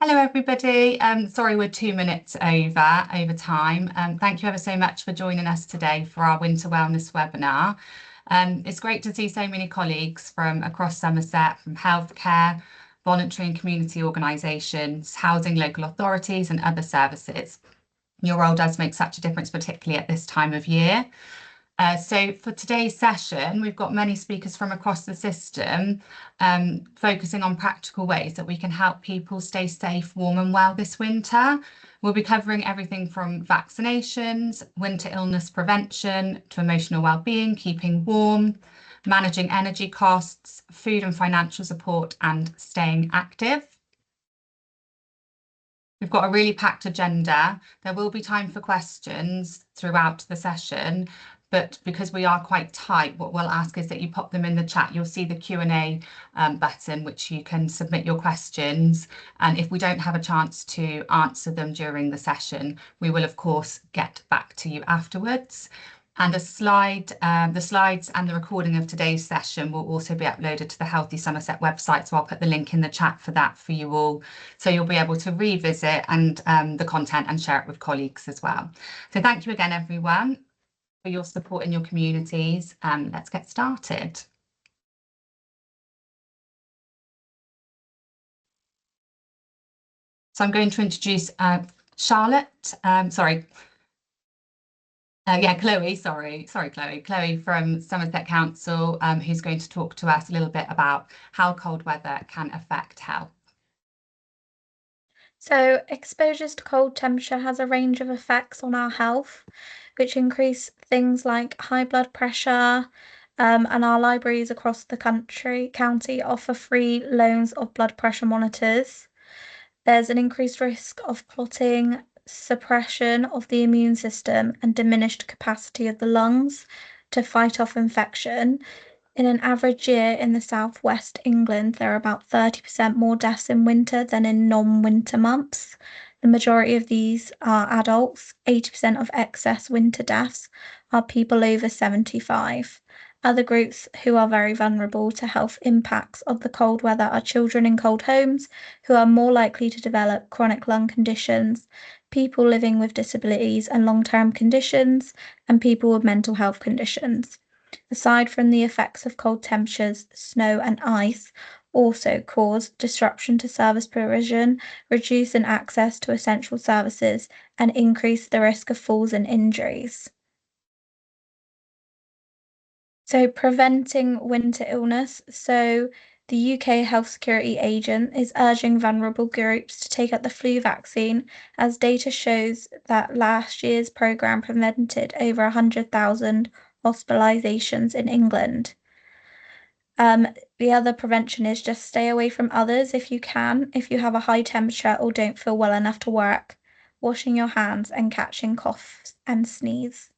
Hello, everybody. Sorry, we're 2 minutes over time. Thank you ever so much for joining us today for our Winter Wellness webinar. It's great to see so many colleagues from across Somerset, from healthcare, voluntary and community organisations, housing local authorities and other services. Your role does make such a difference, particularly at this time of year. So for today's session, we've got many speakers from across the system, focusing on practical ways that we can help people stay safe, warm and well this winter. We'll be covering everything from vaccinations, winter illness prevention, to emotional well-being, keeping warm, managing energy costs, food and financial support, and staying active. We've got a really packed agenda. There will be time for questions throughout the session, but because we are quite tight, what we'll ask is that you pop them in the chat. You'll see the Q&A button, which you can submit your questions. And if we don't have a chance to answer them during the session, we will, of course, get back to you afterwards. And the slides and the recording of today's session will also be uploaded to the Healthy Somerset website. So I'll put the link in the chat for that for you all. So you'll be able to revisit and the content and share it with colleagues as well. So thank you again, everyone, for your support in your communities. Let's get started. So I'm going to introduce Charlotte, Chloe, sorry, Chloe. Chloe from Somerset Council, who's going to talk to us a little bit about how cold weather can affect health. So exposures to cold temperature has a range of effects on our health, which increase things like high blood pressure, and our libraries across the county offer free loans of blood pressure monitors. There's an increased risk of clotting, suppression of the immune system, and diminished capacity of the lungs to fight off infection. In an average year in the southwest England, there are about 30% more deaths in winter than in non-winter months. The majority of these are adults. 80% of excess winter deaths are people over 75. Other groups who are very vulnerable to health impacts of the cold weather are children in cold homes, who are more likely to develop chronic lung conditions, people living with disabilities and long-term conditions, and people with mental health conditions. Aside from the effects of cold temperatures, snow and ice also cause disruption to service provision, reduce in access to essential services, and increase the risk of falls and injuries. So preventing winter illness. So the UK Health Security Agent is urging vulnerable groups to take up the flu vaccine, as data shows that last year's programme prevented over 100,000 hospitalizations in England. The other prevention is just stay away from others if you can, if you have a high temperature or don't feel well enough to work, washing your hands and catching coughs and sneeze.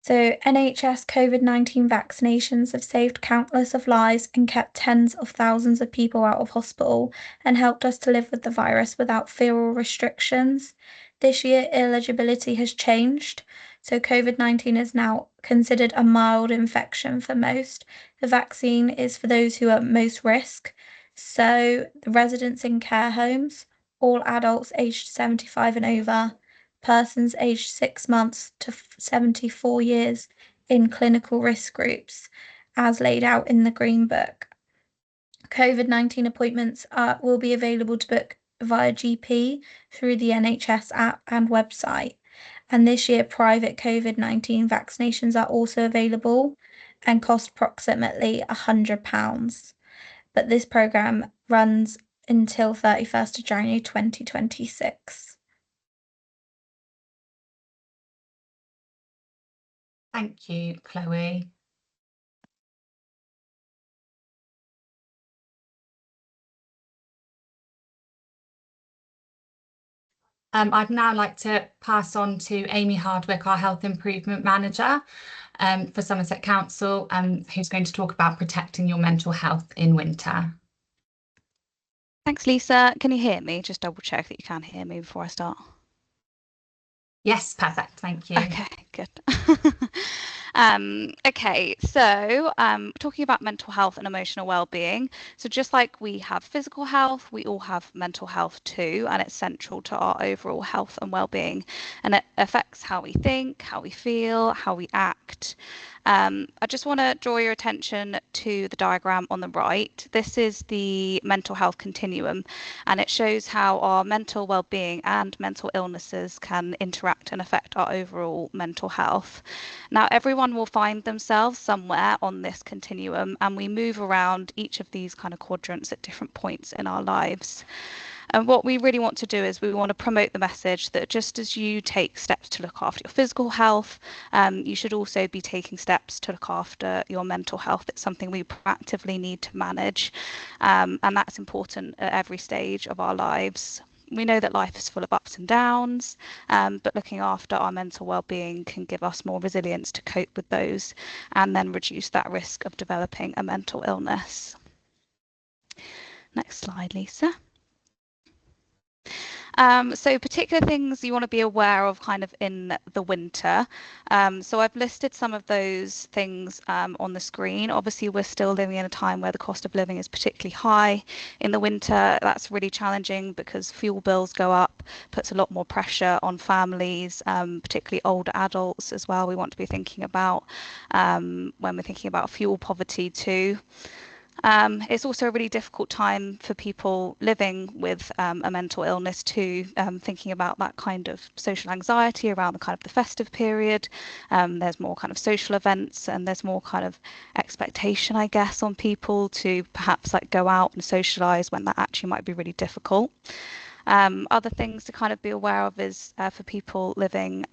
So NHS COVID-19 vaccinations have saved countless of lives and kept tens of thousands of people out of hospital and helped us to live with the virus without fear or restrictions. This year, eligibility has changed. So COVID-19 is now considered a mild infection for most. The vaccine is for those who are at most risk. So the residents in care homes, all adults aged 75 and over, persons aged 6 months to 74 years in clinical risk groups, as laid out in the Green Book. COVID-19 appointments will be available to book via GP through the NHS app and website. And this year, private COVID-19 vaccinations are also available and cost approximately £100. But this programme runs until 31st of January 2026. Thank you, Chloe. I'd now like to pass on to Amy Hardwick, our Health Improvement Manager for Somerset Council, who's going to talk about protecting your mental health in winter. Thanks, Lisa. Can you hear me? Just double check that you can hear me before I start. Yes, perfect. Thank you. Okay, good. Okay, so talking about mental health and emotional well-being. So just like we have physical health, we all have mental health too, and it's central to our overall health and well-being. And it affects how we think, how we feel, how we act. I just want to draw your attention to the diagram on the right. This is the mental health continuum, and it shows how our mental well-being and mental illnesses can interact and affect our overall mental health. Now, everyone will find themselves somewhere on this continuum, and we move around each of these kind of quadrants at different points in our lives. And what we really want to do is we want to promote the message that just as you take steps to look after your physical health, you should also be taking steps to look after your mental health. It's something we proactively need to manage, and that's important at every stage of our lives. We know that life is full of ups and downs, but looking after our mental well-being can give us more resilience to cope with those and then reduce that risk of developing a mental illness. Next slide, Lisa. So particular things you want to be aware of kind of in the winter. So I've listed some of those things on the screen. Obviously, we're still living in a time where the cost of living is particularly high. In the winter, that's really challenging because fuel bills go up, puts a lot more pressure on families, particularly older adults as well. We want to be thinking about when we're thinking about fuel poverty too. It's also a really difficult time for people living with a mental illness too, thinking about that kind of social anxiety around the kind of the festive period. There's more kind of social events and there's more kind of expectation, I guess, on people to perhaps like go out and socialize when that actually might be really difficult. Other things to kind of be aware of is for people living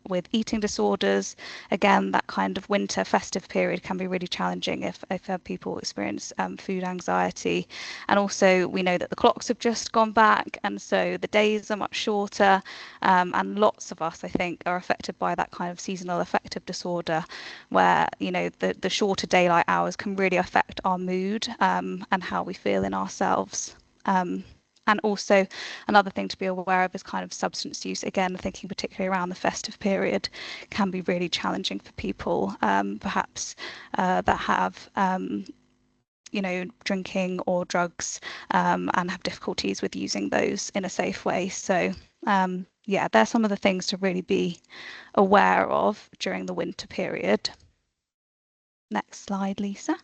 with eating disorders. Again, that kind of winter festive period can be really challenging if people experience food anxiety. And also, we know that the clocks have just gone back, and so the days are much shorter. And lots of us, I think, are affected by that kind of seasonal affective disorder, where the shorter daylight hours can really affect our mood and how we feel in ourselves. And also another thing to be aware of is kind of substance use. Again, thinking particularly around the festive period can be really challenging for people, perhaps that have drinking or drugs and have difficulties with using those in a safe way. So yeah, they're some of the things to really be aware of during the winter period. Next slide, Lisa.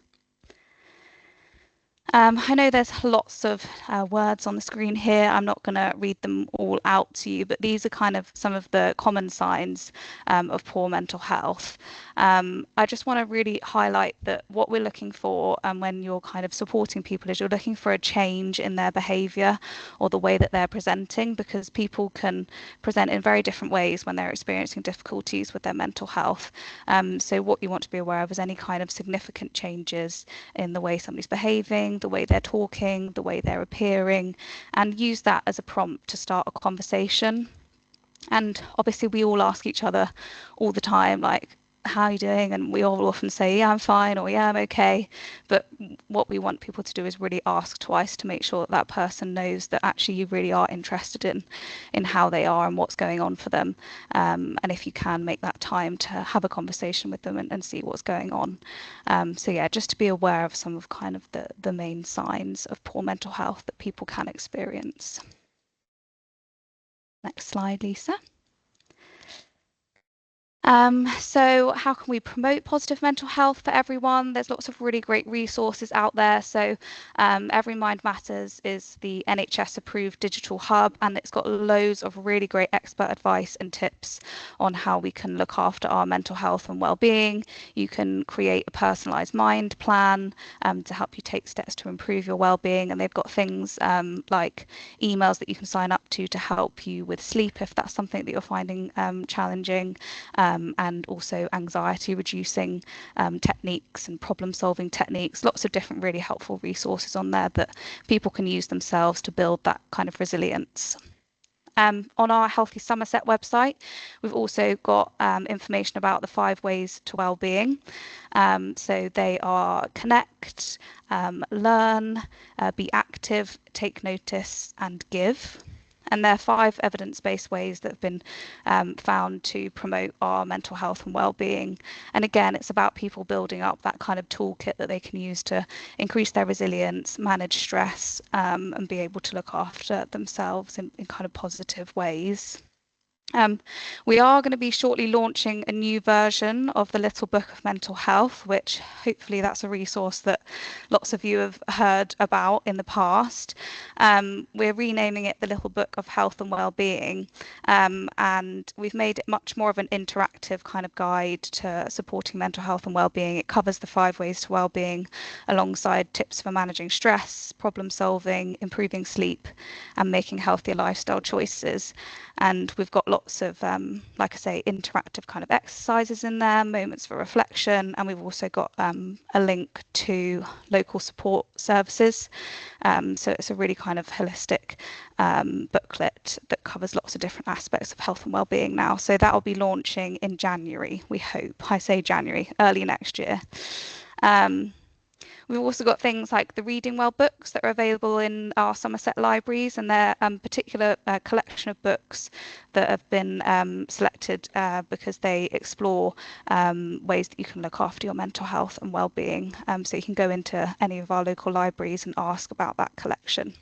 I know there's lots of words on the screen here. I'm not going to read them all out to you, but these are kind of some of the common signs of poor mental health. I just want to really highlight that what we're looking for when you're kind of supporting people is you're looking for a change in their behaviour or the way that they're presenting, because people can present in very different ways when they're experiencing difficulties with their mental health. So what you want to be aware of is any kind of significant changes in the way somebody's behaving, the way they're talking, the way they're appearing, and use that as a prompt to start a conversation. And obviously we all ask each other all the time, like, how are you doing? And we all often say, yeah, I'm fine, or yeah, I'm okay. But what we want people to do is really ask twice to make sure that that person knows that actually you really are interested in how they are and what's going on for them. And if you can, make that time to have a conversation with them and see what's going on. So yeah, just to be aware of some of kind of the main signs of poor mental health that people can experience. Next slide, Lisa. So how can we promote positive mental health for everyone? There's lots of really great resources out there. So Every Mind Matters is the NHS approved digital hub, and it's got loads of really great expert advice and tips on how we can look after our mental health and well-being. You can create a personalised mind plan to help you take steps to improve your well-being, and they've got things like emails that you can sign up to help you with sleep if that's something that you're finding challenging. And also anxiety reducing techniques and problem solving techniques. Lots of different really helpful resources on there that people can use themselves to build that kind of resilience. On our Healthy Somerset website, we've also got information about the 5 ways to well-being. So they are connect, learn, be active, take notice, and give. And there are 5 evidence-based ways that have been found to promote our mental health and well-being. And again, it's about people building up that kind of toolkit that they can use to increase their resilience, manage stress, and be able to look after themselves in kind of positive ways. We are going to be shortly launching a new version of the Little Book of Mental Health, which hopefully that's a resource that lots of you have heard about in the past. We're renaming it the Little Book of Health and Wellbeing, and we've made it much more of an interactive kind of guide to supporting mental health and wellbeing. It covers the 5 ways to wellbeing alongside tips for managing stress, problem solving, improving sleep, and making healthier lifestyle choices. And we've got lots of, like I say, interactive kind of exercises in there, moments for reflection, and we've also got a link to local support services. So it's a really kind of holistic booklet that covers lots of different aspects of health and wellbeing now. So that will be launching in January, we hope. I say January, early next year. We've also got things like the Reading Well books that are available in our Somerset libraries, and they're a particular collection of books that have been selected because they explore ways that you can look after your mental health and well-being. So you can go into any of our local libraries and ask about that collection.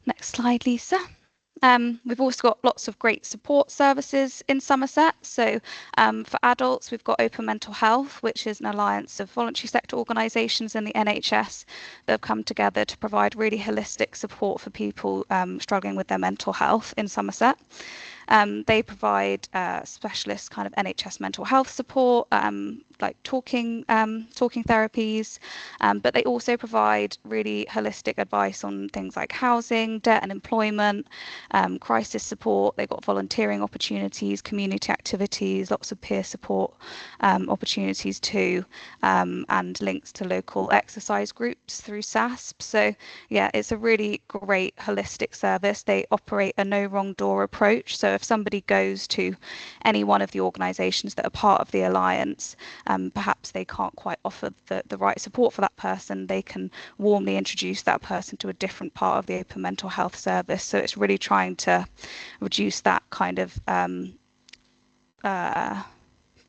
Next slide, Lisa. We've also got lots of great support services in Somerset. So for adults, we've got Open Mental Health, which is an alliance of voluntary sector organisations and the NHS that have come together to provide really holistic support for people struggling with their mental health in Somerset. They provide specialist kind of NHS mental health support, like talking therapies, but they also provide really holistic advice on things like housing, debt and employment, crisis support. They've got volunteering opportunities, community activities, lots of peer support opportunities too, and links to local exercise groups through SASP. So yeah, it's a really great holistic service. They operate a no wrong door approach. So if somebody goes to any one of the organisations that are part of the alliance, perhaps they can't quite offer the right support for that person, they can warmly introduce that person to a different part of the Open Mental Health service. So it's really trying to reduce that kind of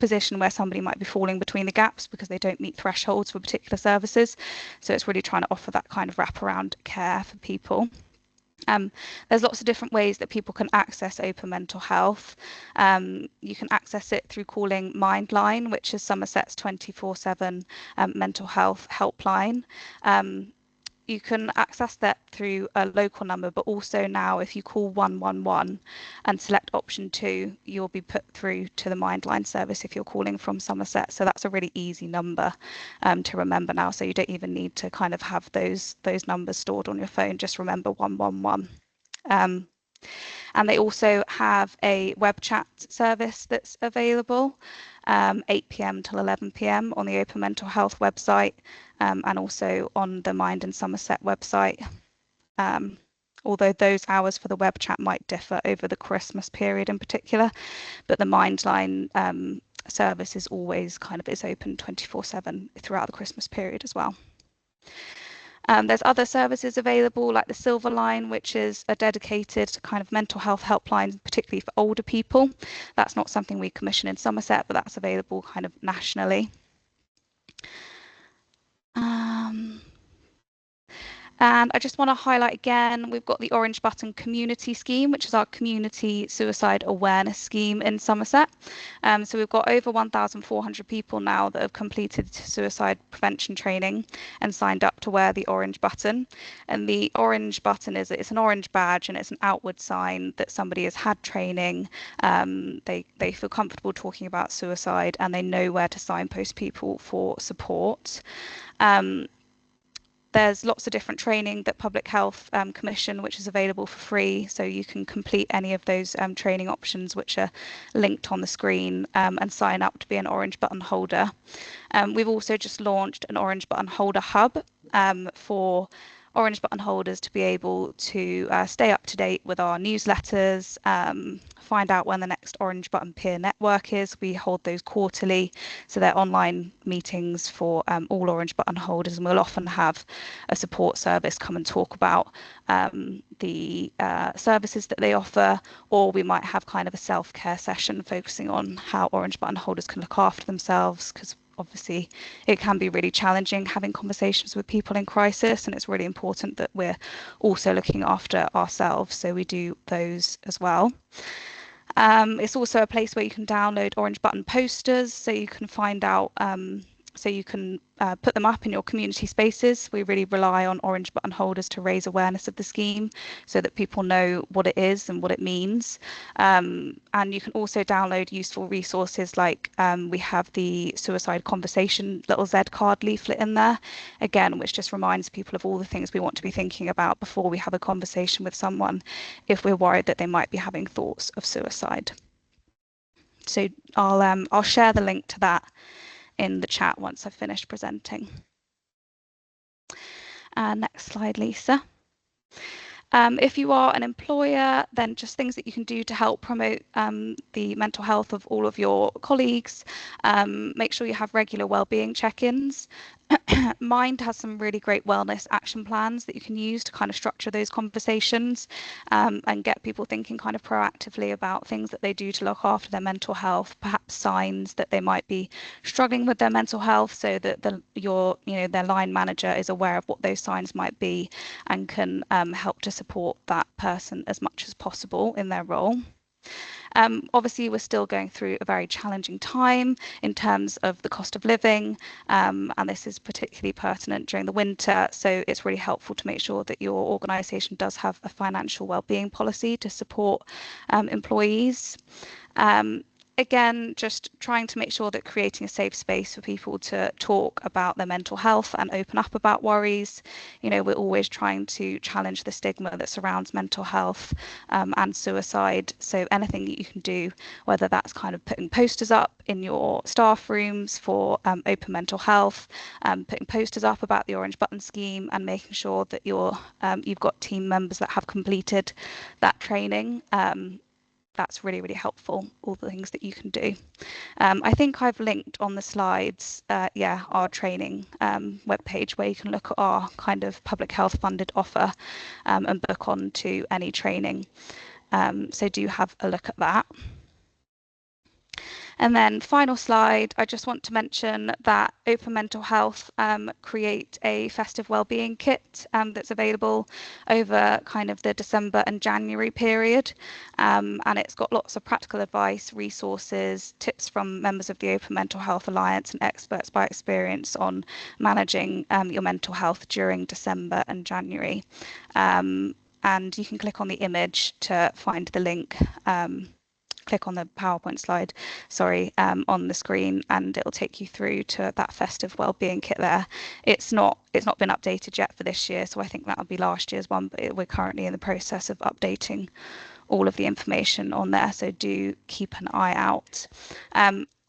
position where somebody might be falling between the gaps because they don't meet thresholds for particular services. So it's really trying to offer that kind of wraparound care for people. There's lots of different ways that people can access Open Mental Health. You can access it through calling Mindline, which is Somerset's 24/7 mental health helpline. You can access that through a local number, but also now if you call 111 and select option 2, you'll be put through to the Mindline service if you're calling from Somerset. So that's a really easy number to remember now. So you don't even need to kind of have those numbers stored on your phone. Just remember 111. And they also have a web chat service that's available 8 p.m. till 11 p.m. on the Open Mental Health website, and also on the Mind and Somerset website. Although those hours for the web chat might differ over the Christmas period in particular, but the Mindline service is always is open 24/7 throughout the Christmas period as well. There's other services available like the Silver Line, which is a dedicated kind of mental health helpline, particularly for older people. That's not something we commission in Somerset, but that's available kind of nationally. And I just want to highlight again, we've got the Orange Button Community Scheme, which is our community suicide awareness scheme in Somerset. So we've got over 1,400 people now that have completed suicide prevention training and signed up to wear the orange button. And the orange button it's an orange badge, and it's an outward sign that somebody has had training. They feel comfortable talking about suicide, and they know where to signpost people for support. There's lots of different training that Public Health commission, which is available for free. So you can complete any of those training options, which are linked on the screen, and sign up to be an orange button holder. We've also just launched an orange button holder hub for orange button holders to be able to stay up to date with our newsletters, find out when the next Orange Button Peer Network is. We hold those quarterly, so they're online meetings for all Orange Button holders, and we'll often have a support service come and talk about the services that they offer, or we might have kind of a self-care session focusing on how Orange Button holders can look after themselves, because obviously it can be really challenging having conversations with people in crisis, and it's really important that we're also looking after ourselves, so we do those as well. It's also a place where you can download Orange Button posters, so you can find out, so you can put them up in your community spaces. We really rely on Orange Button holders to raise awareness of the scheme so that people know what it is and what it means. And you can also download useful resources like we have the suicide conversation little Z card leaflet in there, again, which just reminds people of all the things we want to be thinking about before we have a conversation with someone if we're worried that they might be having thoughts of suicide. So I'll share the link to that in the chat once I've finished presenting. Next slide, Lisa. If you are an employer, then just things that you can do to help promote the mental health of all of your colleagues. Make sure you have regular wellbeing check-ins. Mind has some really great wellness action plans that you can use to kind of structure those conversations and get people thinking kind of proactively about things that they do to look after their mental health, perhaps signs that they might be struggling with their mental health, so that their line manager is aware of what those signs might be and can help to support that person as much as possible in their role. Obviously, we're still going through a very challenging time in terms of the cost of living, and this is particularly pertinent during the winter. So it's really helpful to make sure that your organisation does have a financial wellbeing policy to support employees. Again, just trying to make sure that creating a safe space for people to talk about their mental health and open up about worries. We're always trying to challenge the stigma that surrounds mental health and suicide. So anything that you can do, whether that's kind of putting posters up in your staff rooms for open mental health, putting posters up about the Orange Button scheme, and making sure that you've got team members that have completed that training. That's really, really helpful, all the things that you can do. I think I've linked on the slides, our training webpage, where you can look at our kind of public health funded offer and book on to any training. So do have a look at that. And then final slide, I just want to mention that Open Mental Health create a festive wellbeing kit that's available over kind of the December and January period. And it's got lots of practical advice, resources, tips from members of the Open Mental Health Alliance and experts by experience on managing your mental health during December and January. And you can click on the image to find the link. Click on the PowerPoint slide, on the screen, and it'll take you through to that festive wellbeing kit there. It's not been updated yet for this year, so I think that'll be last year's one, but we're currently in the process of updating all of the information on there, so do keep an eye out.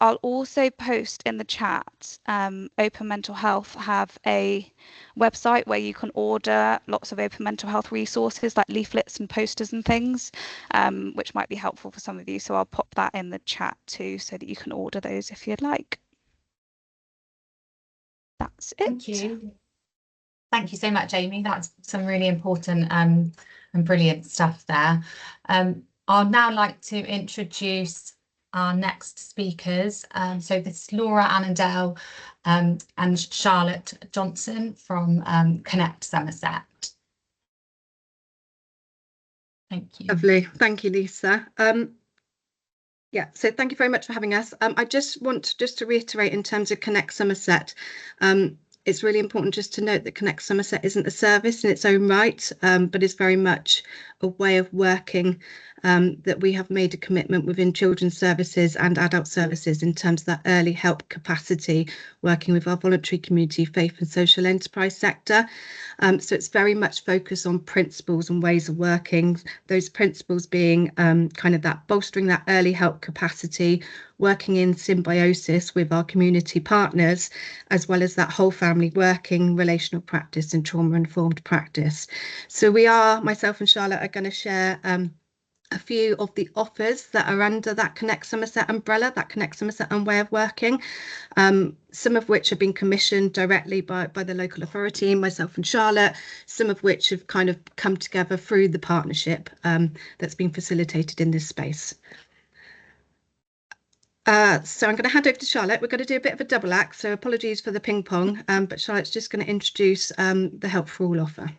I'll also post in the chat, Open Mental Health have a website where you can order lots of open mental health resources like leaflets and posters and things, which might be helpful for some of you. So I'll pop that in the chat too, so that you can order those if you'd like. That's it. Thank you. Thank you so much, Amy. That's some really important and brilliant stuff there. I'd now like to introduce our next speakers. So this is Laura Annandale and Charlotte Johnson from Connect Somerset. Thank you. Lovely. Thank you, Lisa. So thank you very much for having us. I just want to reiterate in terms of Connect Somerset, it's really important just to note that Connect Somerset isn't a service in its own right, but is very much a way of working that we have made a commitment within children's services and adult services in terms of that early help capacity, working with our voluntary community, faith and social enterprise sector. So it's very much focused on principles and ways of working, those principles being kind of that bolstering that early help capacity, working in symbiosis with our community partners, as well as that whole family working, relational practice and trauma-informed practice. So we are, myself and Charlotte are going to share a few of the offers that are under that Connect Somerset umbrella, that Connect Somerset and way of working, some of which have been commissioned directly by the local authority, myself and Charlotte, some of which have kind of come together through the partnership that's been facilitated in this space. So I'm going to hand over to Charlotte. We're going to do a bit of a double act, so apologies for the ping pong, but Charlotte's just going to introduce the Help for All offer.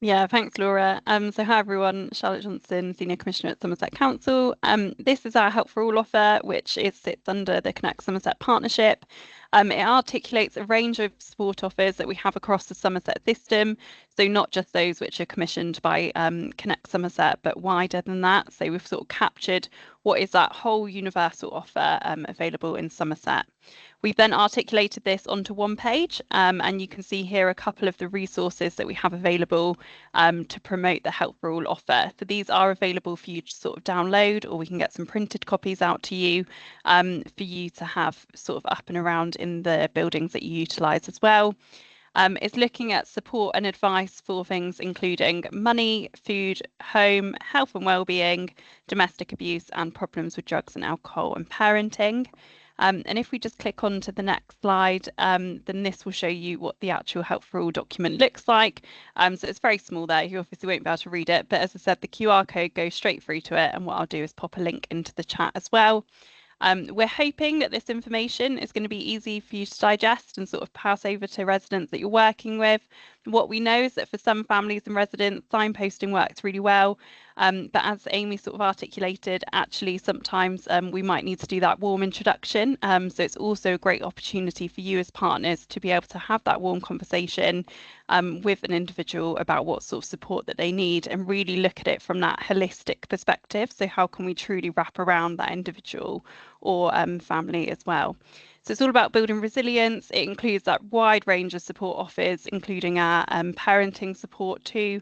Yeah, thanks, Laura. So hi everyone, Charlotte Johnson, Senior Commissioner at Somerset Council. This is our Help for All offer, which sits under the Connect Somerset partnership. It articulates a range of support offers that we have across the Somerset system, so not just those which are commissioned by Connect Somerset, but wider than that. So we've sort of captured what is that whole universal offer available in Somerset. We've then articulated this onto one page, and you can see here a couple of the resources that we have available to promote the Help for All offer. So these are available for you to sort of download, or we can get some printed copies out to you for you to have sort of up and around in the buildings that you utilise as well. It's looking at support and advice for things including money, food, home, health and wellbeing, domestic abuse and problems with drugs and alcohol and parenting. And if we just click on to the next slide, then this will show you what the actual Help for All document looks like. So it's very small there, you obviously won't be able to read it, but as I said, the QR code goes straight through to it, and what I'll do is pop a link into the chat as well. We're hoping that this information is going to be easy for you to digest and sort of pass over to residents that you're working with. What we know is that for some families and residents, signposting works really well. But as Amy sort of articulated, actually sometimes we might need to do that warm introduction. So it's also a great opportunity for you as partners to be able to have that warm conversation with an individual about what sort of support that they need, and really look at it from that holistic perspective. So how can we truly wrap around that individual or family as well? So it's all about building resilience. It includes that wide range of support offers, including our parenting support too,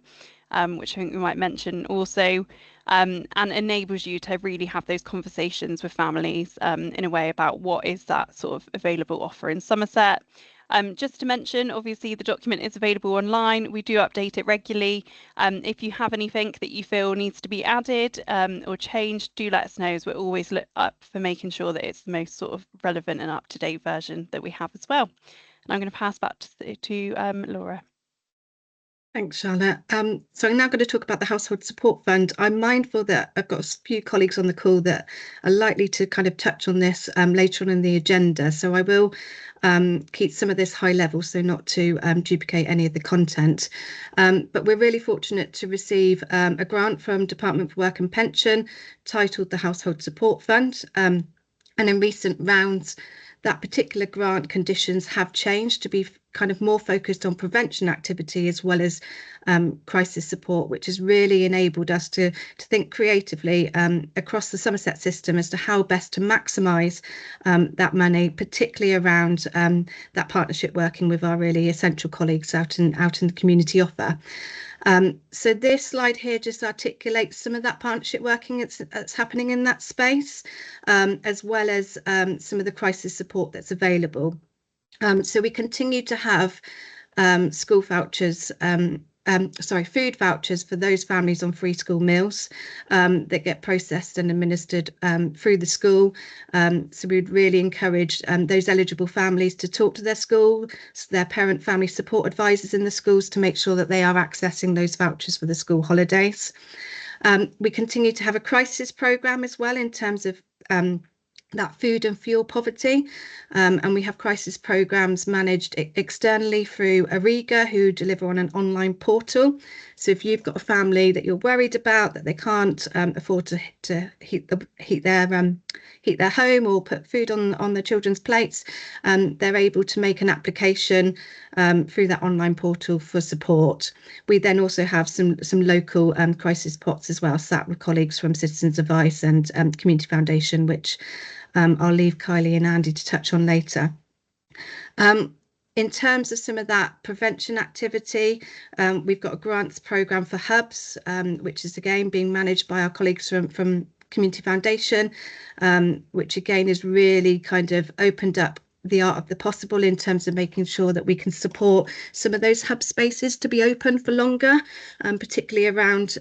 which I think we might mention also, and enables you to really have those conversations with families in a way about what is that sort of available offer in Somerset. Just to mention, obviously the document is available online. We do update it regularly. If you have anything that you feel needs to be added or changed, do let us know, as we're always up for making sure that it's the most sort of relevant and up-to-date version that we have as well. And I'm going to pass back to Laura. Thanks, Charlotte. So I'm now going to talk about the Household Support Fund. I'm mindful that I've got a few colleagues on the call that are likely to kind of touch on this later on in the agenda. So I will keep some of this high level, so not to duplicate any of the content. But we're really fortunate to receive a grant from Department for Work and Pension titled the Household Support Fund. And in recent rounds, that particular grant conditions have changed to be kind of more focused on prevention activity as well as crisis support, which has really enabled us to think creatively across the Somerset system as to how best to maximise that money, particularly around that partnership working with our really essential colleagues out in the community offer. So this slide here just articulates some of that partnership working that's happening in that space, as well as some of the crisis support that's available. So we continue to have school vouchers, food vouchers for those families on free school meals that get processed and administered through the school. So we'd really encourage those eligible families to talk to their school, their parent family support advisors in the schools, to make sure that they are accessing those vouchers for the school holidays. We continue to have a crisis programme as well in terms of that food and fuel poverty, and we have crisis programs managed externally through Ariga, who deliver on an online portal So if you've got a family that you're worried about, that they can't afford to heat their home or put food on the children's plates, they're able to make an application through that online portal for support. We then also have some local crisis pots as well, sat with colleagues from Citizens Advice and Community Foundation, which I'll leave Kylie and Andy to touch on later. In terms of some of that prevention activity, we've got a grants programme for hubs, which is again being managed by our colleagues from Community Foundation, which again is really kind of opened up the art of the possible in terms of making sure that we can support some of those hub spaces to be open for longer, particularly around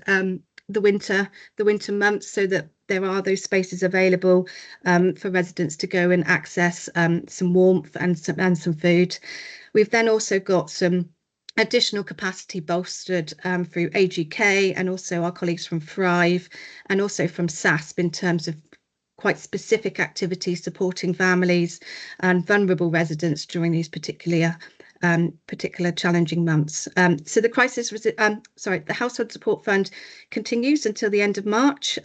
the winter months, so that there are those spaces available for residents to go and access some warmth and some food. We've then also got some additional capacity bolstered through AGK and also our colleagues from Thrive and also from SASP in terms of quite specific activities supporting families and vulnerable residents during these particular challenging months. So the Household Support Fund continues until the end of March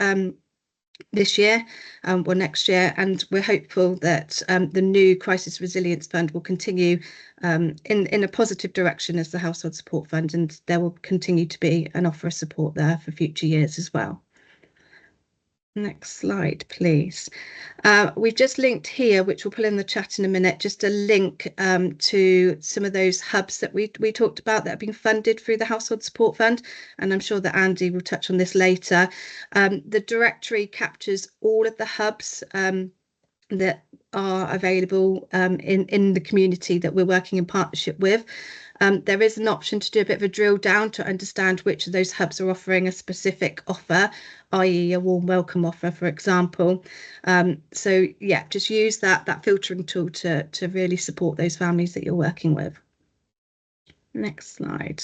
this year or next year, and we're hopeful that the new Crisis Resilience Fund will continue in a positive direction as the Household Support Fund, and there will continue to be an offer of support there for future years as well. Next slide, please. We've just linked here, which we'll put in the chat in a minute, just a link to some of those hubs that we talked about that have been funded through the Household Support Fund, and I'm sure that Andy will touch on this later. The directory captures all of the hubs that are available in the community that we're working in partnership with. There is an option to do a bit of a drill down to understand which of those hubs are offering a specific offer, i.e. a warm welcome offer, for example. So yeah, just use that filtering tool to really support those families that you're working with. Next slide.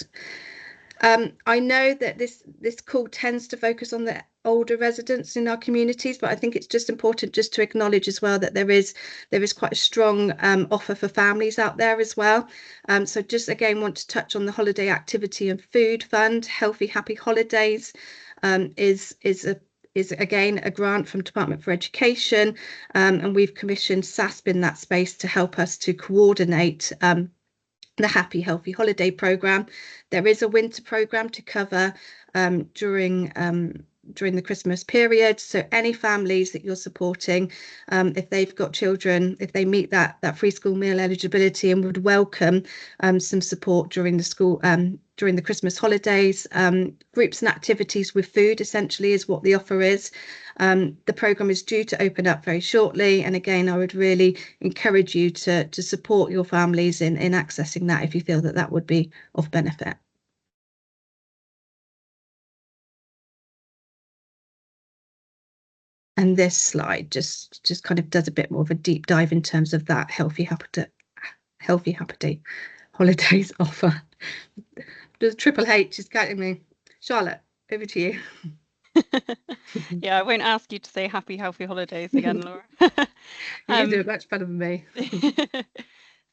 I know that this call tends to focus on the older residents in our communities, but I think it's just important just to acknowledge as well that there is quite a strong offer for families out there as well. So just again want to touch on the Holiday Activity and Food Fund. Healthy Happy Holidays is again a grant from Department for Education, and we've commissioned SASP in that space to help us to coordinate the Happy Healthy Holiday programme. There is a winter programme to cover during the Christmas period. So any families that you're supporting, if they've got children, if they meet that free school meal eligibility and would welcome some support during the Christmas holidays, groups and activities with food essentially is what the offer is. The programme is due to open up very shortly, and again I would really encourage you to support your families in accessing that if you feel that would be of benefit. And this slide just kind of does a bit more of a deep dive in terms of that Healthy Happy Holidays offer. The Triple H is counting me. Charlotte, over to you. Yeah, I won't ask you to say Happy Healthy Holidays again, Laura. You do it much better than me.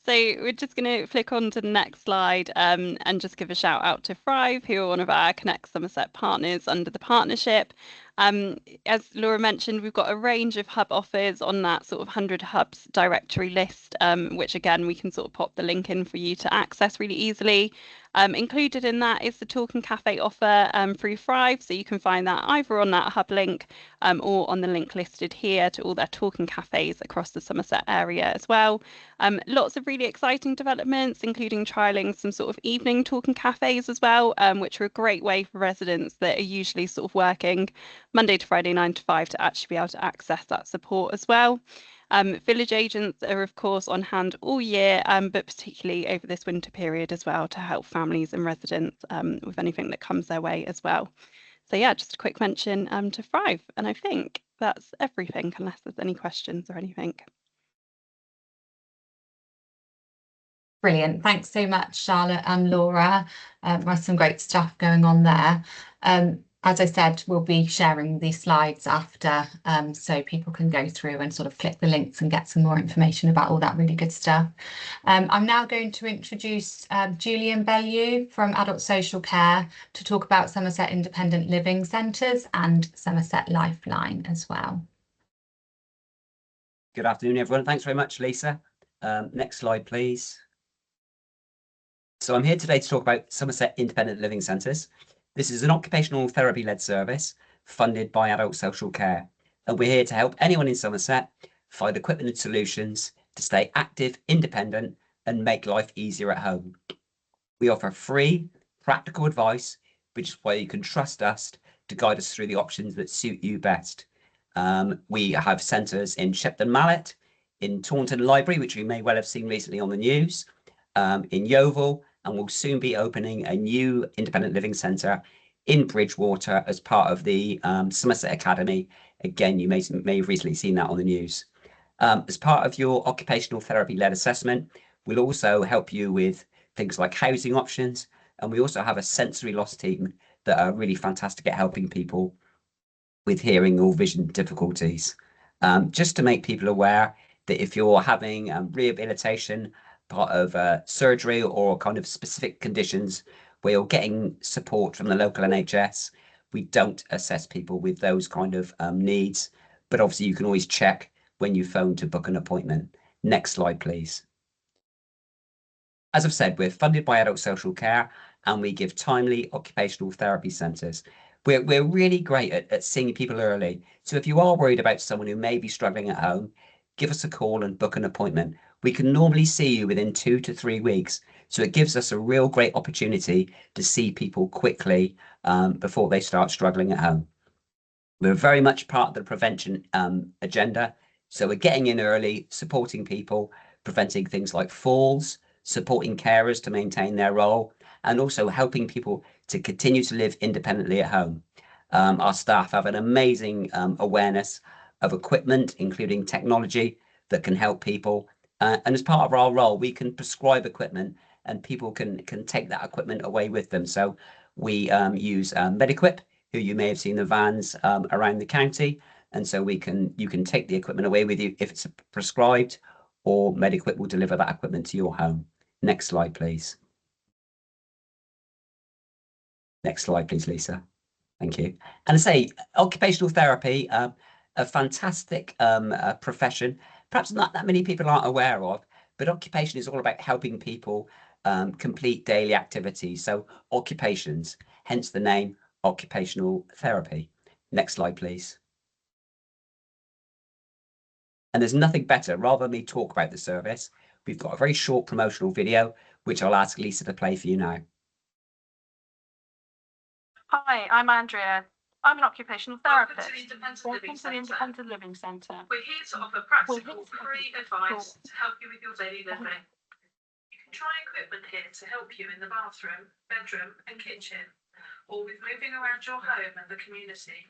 So we're just going to flick on to the next slide and just give a shout out to Thrive, who are one of our Connect Somerset partners under the partnership. As Laura mentioned, we've got a range of hub offers on that sort of 100 hubs directory list, which again, we can sort of pop the link in for you to access really easily. Included in that is the Talking Cafe offer through Thrive, so you can find that either on that hub link or on the link listed here to all their Talking Cafes across the Somerset area as well. Lots of really exciting developments, including trialling some sort of evening Talking Cafes as well, which are a great way for residents that are usually sort of working Monday to Friday 9 to 5 to actually be able to access that support as well. Village agents are of course on hand all year, but particularly over this winter period as well to help families and residents with anything that comes their way as well. So yeah, just a quick mention to Thrive, and I think that's everything unless there's any questions or anything. Brilliant. Thanks so much, Charlotte and Laura. There's some great stuff going on there. as I said, we'll be sharing these slides after, so people can go through and sort of click the links and get some more information about all that really good stuff. I'm now going to introduce Julian Bellew from Adult Social Care to talk about Somerset Independent Living Centres and Somerset Lifeline as well. Good afternoon, everyone. Thanks very much, Lisa. Next slide, please. So I'm here today to talk about Somerset Independent Living Centres. This is an occupational therapy-led service funded by Adult Social Care, and we're here to help anyone in Somerset find equipment and solutions to stay active, independent, and make life easier at home. We offer free, practical advice, which is why you can trust us to guide us through the options that suit you best. We have centres in Shepton Mallet, in Taunton Library, which you may well have seen recently on the news, in Yeovil, and we'll soon be opening a new independent living centre in Bridgewater as part of the Somerset Academy. Again, you may have recently seen that on the news. As part of your occupational therapy-led assessment, we'll also help you with things like housing options, and we also have a sensory loss team that are really fantastic at helping people with hearing or vision difficulties. Just to make people aware that if you're having rehabilitation, part of surgery or kind of specific conditions where you're getting support from the local NHS, we don't assess people with those kind of needs, but obviously you can always check when you phone to book an appointment. Next slide, please. As I've said, we're funded by Adult Social Care and we give timely occupational therapy centres. We're really great at seeing people early. So if you are worried about someone who may be struggling at home, give us a call and book an appointment. We can normally see you within 2 to 3 weeks. So it gives us a real great opportunity to see people quickly before they start struggling at home. We're very much part of the prevention agenda. So we're getting in early, supporting people, preventing things like falls, supporting carers to maintain their role, and also helping people to continue to live independently at home. Our staff have an amazing awareness of equipment, including technology that can help people. And as part of our role, we can prescribe equipment and people can take that equipment away with them. So we use Mediquip, who you may have seen the vans around the county. And so you can take the equipment away with you if it's prescribed, or Mediquip will deliver that equipment to your home. Next slide, please. Next slide, please, Lisa. Thank you. And I say, occupational therapy, a fantastic profession, perhaps not that many people aren't aware of, but occupation is all about helping people complete daily activities. So occupations, hence the name occupational therapy. Next slide, please. And there's nothing better, rather than me talk about the service, we've got a very short promotional video, which I'll ask Lisa to play for you now. Hi, I'm Andrea. I'm an occupational therapist. Welcome to the Independent Living Centre. We're here to offer practical, free advice to help you with your daily living. You can try equipment here to help you in the bathroom, bedroom and kitchen, or with moving around your home and the community.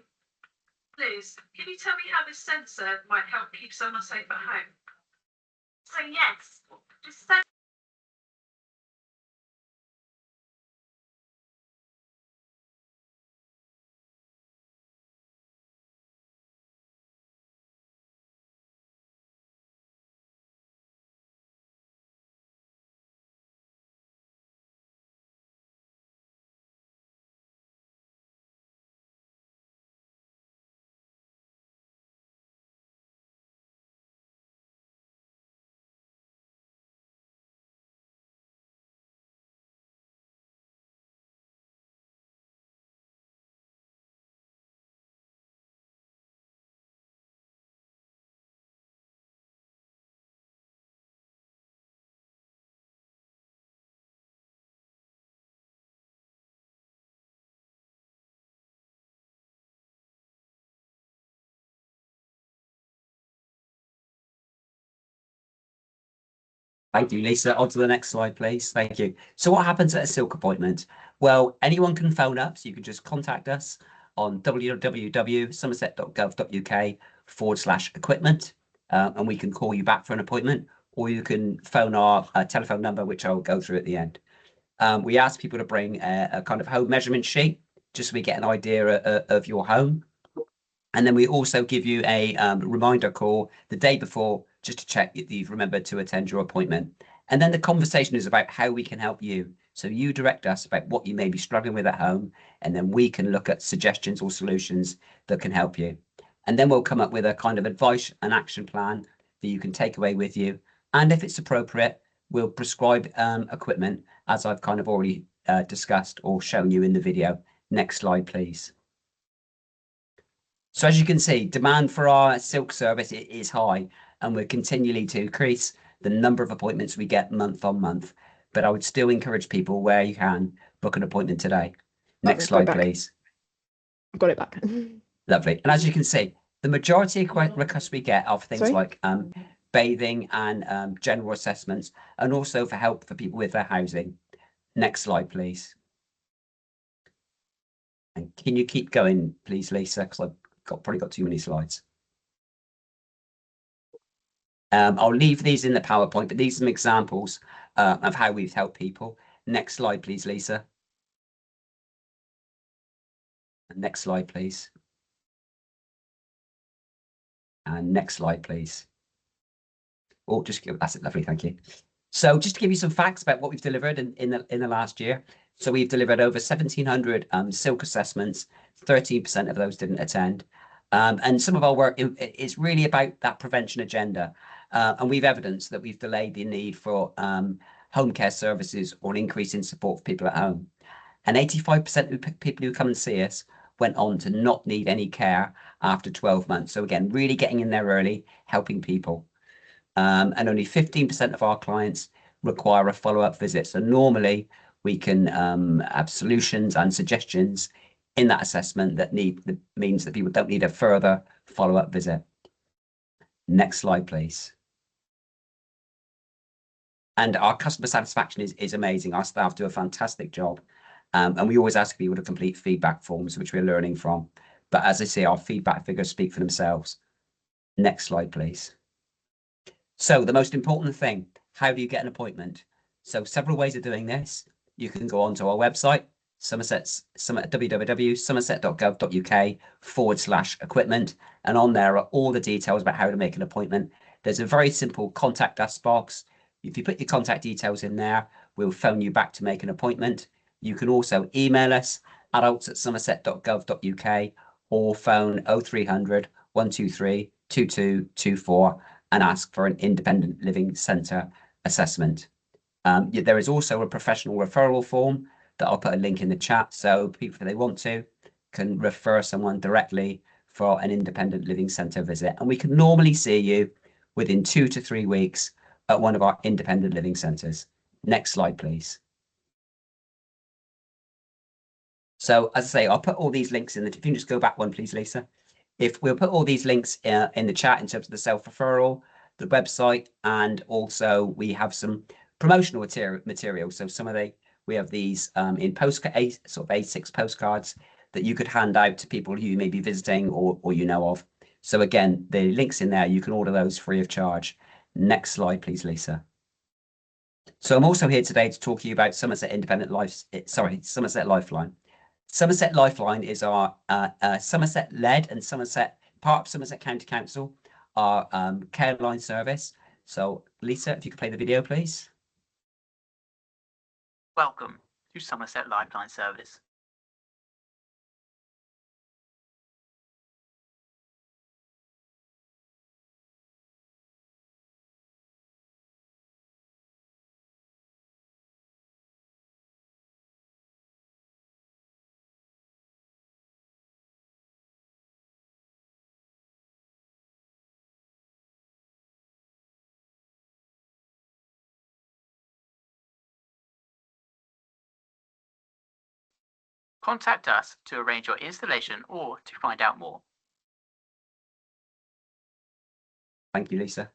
Liz, can you tell me how this sensor might help keep someone safe at home? So yes, just say Thank you, Lisa. On to the next slide, please. Thank you. So what happens at a silk appointment? Well, anyone can phone up, so you can just contact us on www.somerset.gov.uk/equipment, and we can call you back for an appointment, or you can phone our telephone number, which I'll go through at the end. We ask people to bring a kind of home measurement sheet, just so we get an idea of your home. And then we also give you a reminder call the day before just to check that you've remembered to attend your appointment. And then the conversation is about how we can help you. So you direct us about what you may be struggling with at home, and then we can look at suggestions or solutions that can help you. And then we'll come up with a kind of advice and action plan that you can take away with you. And if it's appropriate, we'll prescribe equipment, as I've kind of already discussed or shown you in the video. Next slide, please. So as you can see, demand for our silk service is high, and we're continually to increase the number of appointments we get month on month. But I would still encourage people, where you can, book an appointment today. Next slide, please. I've got it back. Lovely. And as you can see, the majority of requests we get are for things like bathing and general assessments, and also for help for people with their housing. Next slide, please. And can you keep going, please, Lisa? Because I've probably got too many slides. I'll leave these in the PowerPoint, but these are some examples of how we've helped people. Next slide, please, Lisa. Next slide, please. And next slide, please. Oh, just give, that's it, lovely, thank you. So just to give you some facts about what we've delivered in the last year. So we've delivered over 1,700 silk assessments. 13% of those didn't attend. And some of our work is really about that prevention agenda. And we've evidenced that we've delayed the need for home care services or an increase in support for people at home. And 85% of people who come and see us went on to not need any care after 12 months. So again, really getting in there early, helping people. And only 15% of our clients require a follow-up visit. So normally we can have solutions and suggestions in that assessment that means that people don't need a further follow-up visit. Next slide, please. And our customer satisfaction is amazing. Our staff do a fantastic job. And we always ask people to complete feedback forms, which we're learning from. But as I say, our feedback figures speak for themselves. Next slide, please. So the most important thing, how do you get an appointment? So several ways of doing this. You can go onto our website, www.somerset.gov.uk/equipment. And on there are all the details about how to make an appointment. There's a very simple contact us box. If you put your contact details in there, we'll phone you back to make an appointment. You can also email us, adults@somerset.gov.uk, or phone 0300 123 2224 and ask for an independent living centre assessment. There is also a professional referral form that I'll put a link in the chat, so people, if they want to, can refer someone directly for an independent living centre visit. And we can normally see you within 2 to 3 weeks at one of our independent living centres. Next slide, please. So as I say, I'll put all these links in the, if you can just go back one, please, Lisa. If we'll put all these links in the chat in terms of the self-referral, the website, and also we have some promotional material. So some of we have these in sort of A6 postcards that you could hand out to people who you may be visiting or you know of. So again, the links in there, you can order those free of charge. Next slide, please, Lisa. So I'm also here today to talk to you about Somerset Somerset Lifeline. Somerset Lifeline is our Somerset-led and part of Somerset County Council, our care line service. So Lisa, if you could play the video, please. Welcome to Somerset Lifeline Service. Contact us to arrange your installation or to find out more. Thank you, Lisa.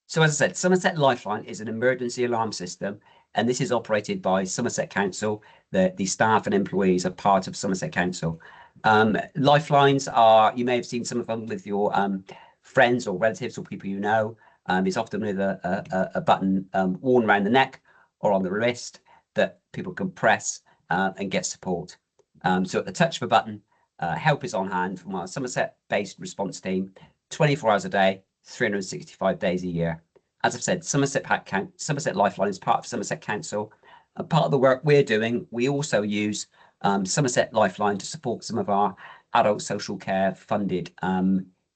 So as I said, Somerset Lifeline is an emergency alarm system, and this is operated by Somerset Council. The staff and employees are part of Somerset Council. Lifelines are, you may have seen some of them with your friends or relatives or people you know. It's often with a button worn around the neck or on the wrist that people can press and get support. So at the touch of a button, help is on hand from our Somerset-based response team, 24 hours a day, 365 days a year. As I've said, Somerset Lifeline is part of Somerset Council. And part of the work we're doing, we also use Somerset Lifeline to support some of our adult social care funded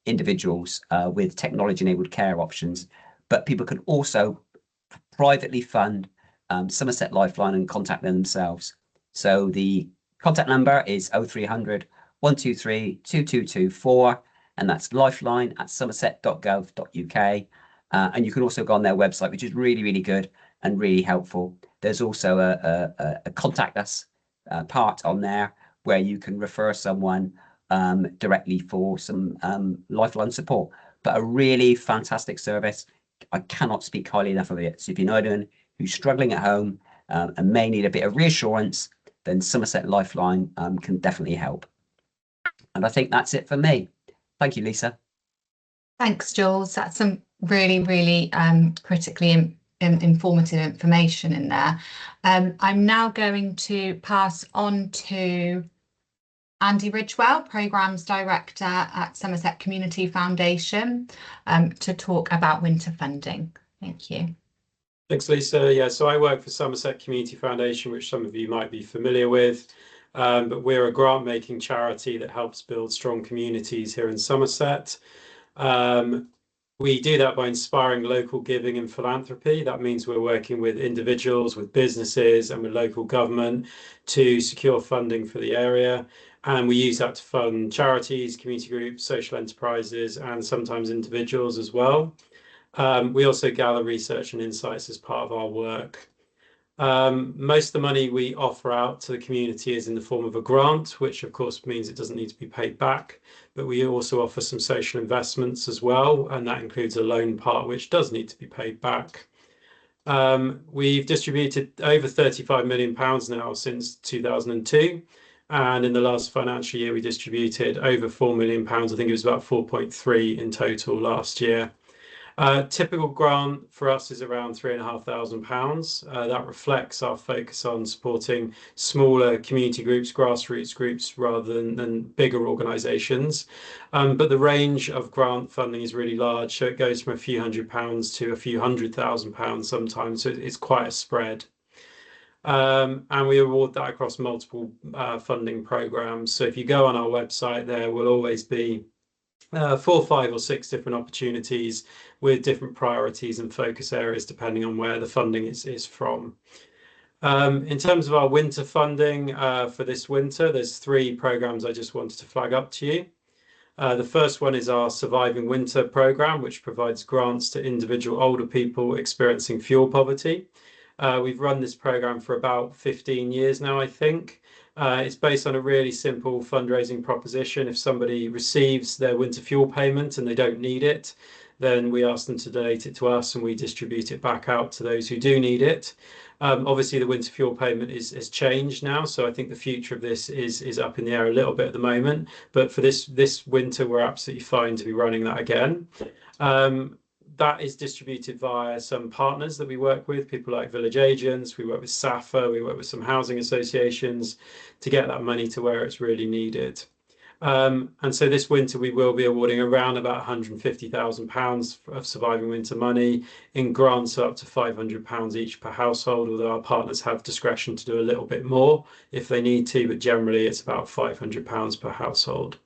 individuals with technology-enabled care options. But people can also privately fund Somerset Lifeline and contact them themselves. So the contact number is 0300 123 2224, and that's lifeline@somerset.gov.uk. And you can also go on their website, which is really, really good and really helpful. There's also a contact us part on there where you can refer someone directly for some Lifeline support. But a really fantastic service. I cannot speak highly enough of it. So if you know anyone who's struggling at home and may need a bit of reassurance, then Somerset Lifeline can definitely help. And I think that's it for me. Thank you, Lisa. Thanks, Jules. That's some really, really critically informative information in there. I'm now going to pass on to Andy Ridgewell, Programmes Director at Somerset Community Foundation, to talk about winter funding. Thank you. Thanks, Lisa. Yeah, so I work for Somerset Community Foundation, which some of you might be familiar with, but we're a grant-making charity that helps build strong communities here in Somerset. We do that by inspiring local giving and philanthropy. That means we're working with individuals, with businesses, and with local government to secure funding for the area. And we use that to fund charities, community groups, social enterprises, and sometimes individuals as well. We also gather research and insights as part of our work. Most of the money we offer out to the community is in the form of a grant, which of course means it doesn't need to be paid back, but we also offer some social investments as well, and that includes a loan part which does need to be paid back. We've distributed over £35 million now since 2002, and in the last financial year we distributed over £4 million. I think it was about 4.3 in total last year. Typical grant for us is around £3,500. That reflects our focus on supporting smaller community groups, grassroots groups, rather than bigger organisations. But the range of grant funding is really large, so it goes from a few £100s to a few £100,000 sometimes, so it's quite a spread. And we award that across multiple funding programmes. So if you go on our website, there will always be 4, 5 or 6 different opportunities with different priorities and focus areas depending on where the funding is from. In terms of our winter funding for this winter, there's 3 programmes I just wanted to flag up to you. The first one is our Surviving Winter programme, which provides grants to individual older people experiencing fuel poverty. We've run this programme for about 15 years now, I think. It's based on a really simple fundraising proposition. If somebody receives their winter fuel payment and they don't need it, then we ask them to donate it to us and we distribute it back out to those who do need it. Obviously, the winter fuel payment is changed now, so I think the future of this is up in the air a little bit at the moment. But for this winter, we're absolutely fine to be running that again. That is distributed via some partners that we work with, people like Village Agents, we work with SAFA, we work with some housing associations to get that money to where it's really needed. And so this winter we will be awarding around about £150,000 of Surviving Winter money in grants up to £500 each per household, although our partners have discretion to do a little bit more if they need to, but generally it's about £500 per household.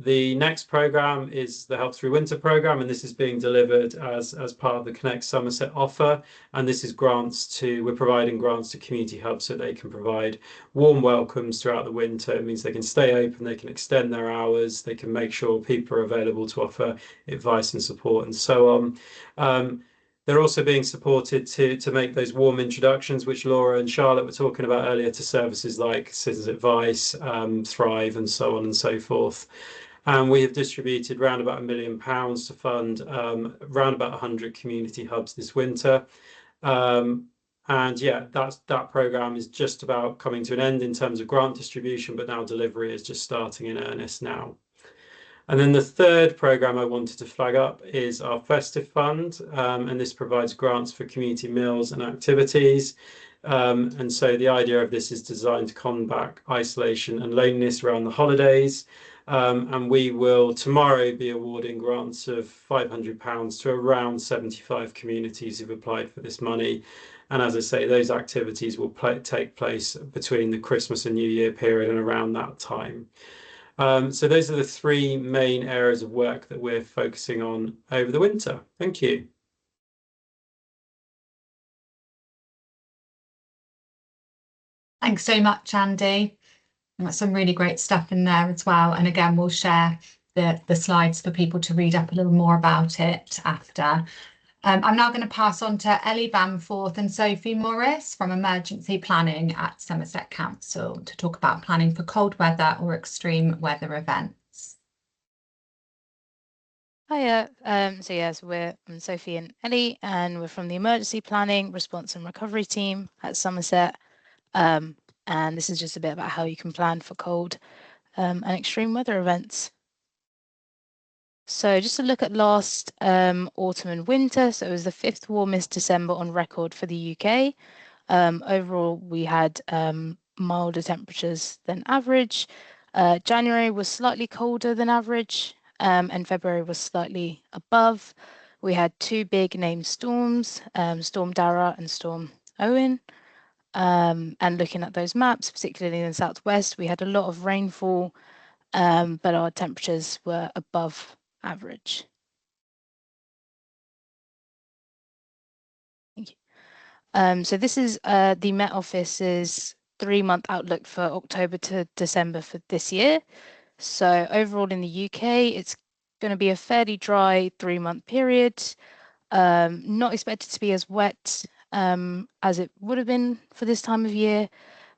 The next programme is the Help Through Winter programme, and this is being delivered as part of the Connect Somerset offer. And this is we're providing grants to community hubs so they can provide warm welcomes throughout the winter. It means they can stay open, they can extend their hours, they can make sure people are available to offer advice and support and so on. They're also being supported to make those warm introductions, which Laura and Charlotte were talking about earlier, to services like Citizens Advice, Thrive, and so on and so forth. And we have distributed around about £1 million to fund around about 100 community hubs this winter. And yeah, that programme is just about coming to an end in terms of grant distribution, but now delivery is just starting in earnest now. And then the third programme I wanted to flag up is our Festive Fund, and this provides grants for community meals and activities. And so the idea of this is designed to combat isolation and loneliness around the holidays. And we will tomorrow be awarding grants of £500 to around 75 communities who've applied for this money. And as I say, those activities will take place between the Christmas and New Year period and around that time. So those are the three main areas of work that we're focusing on over the winter. Thank you. Thanks so much, Andy. That's some really great stuff in there as well. And again, we'll share the slides for people to read up a little more about it after. I'm now going to pass on to Ellie Bamforth and Sophie Morris from Emergency Planning at Somerset Council to talk about planning for cold weather or extreme weather events. Hiya, so we're Sophie and Ellie, and we're from the Emergency Planning, Response and Recovery team at Somerset. And this is just a bit about how you can plan for cold and extreme weather events. So just to look at last autumn and winter, so it was the 5th warmest December on record for the UK. Overall, we had milder temperatures than average. January was slightly colder than average, and February was slightly above. We had two big named storms, Storm Dara and Storm Owen. And looking at those maps, particularly in the southwest, we had a lot of rainfall, but our temperatures were above average. Thank you. So this is the Met Office's 3-month outlook for October to December for this year. So overall in the UK, it's going to be a fairly dry 3-month period. Not expected to be as wet as it would have been for this time of year.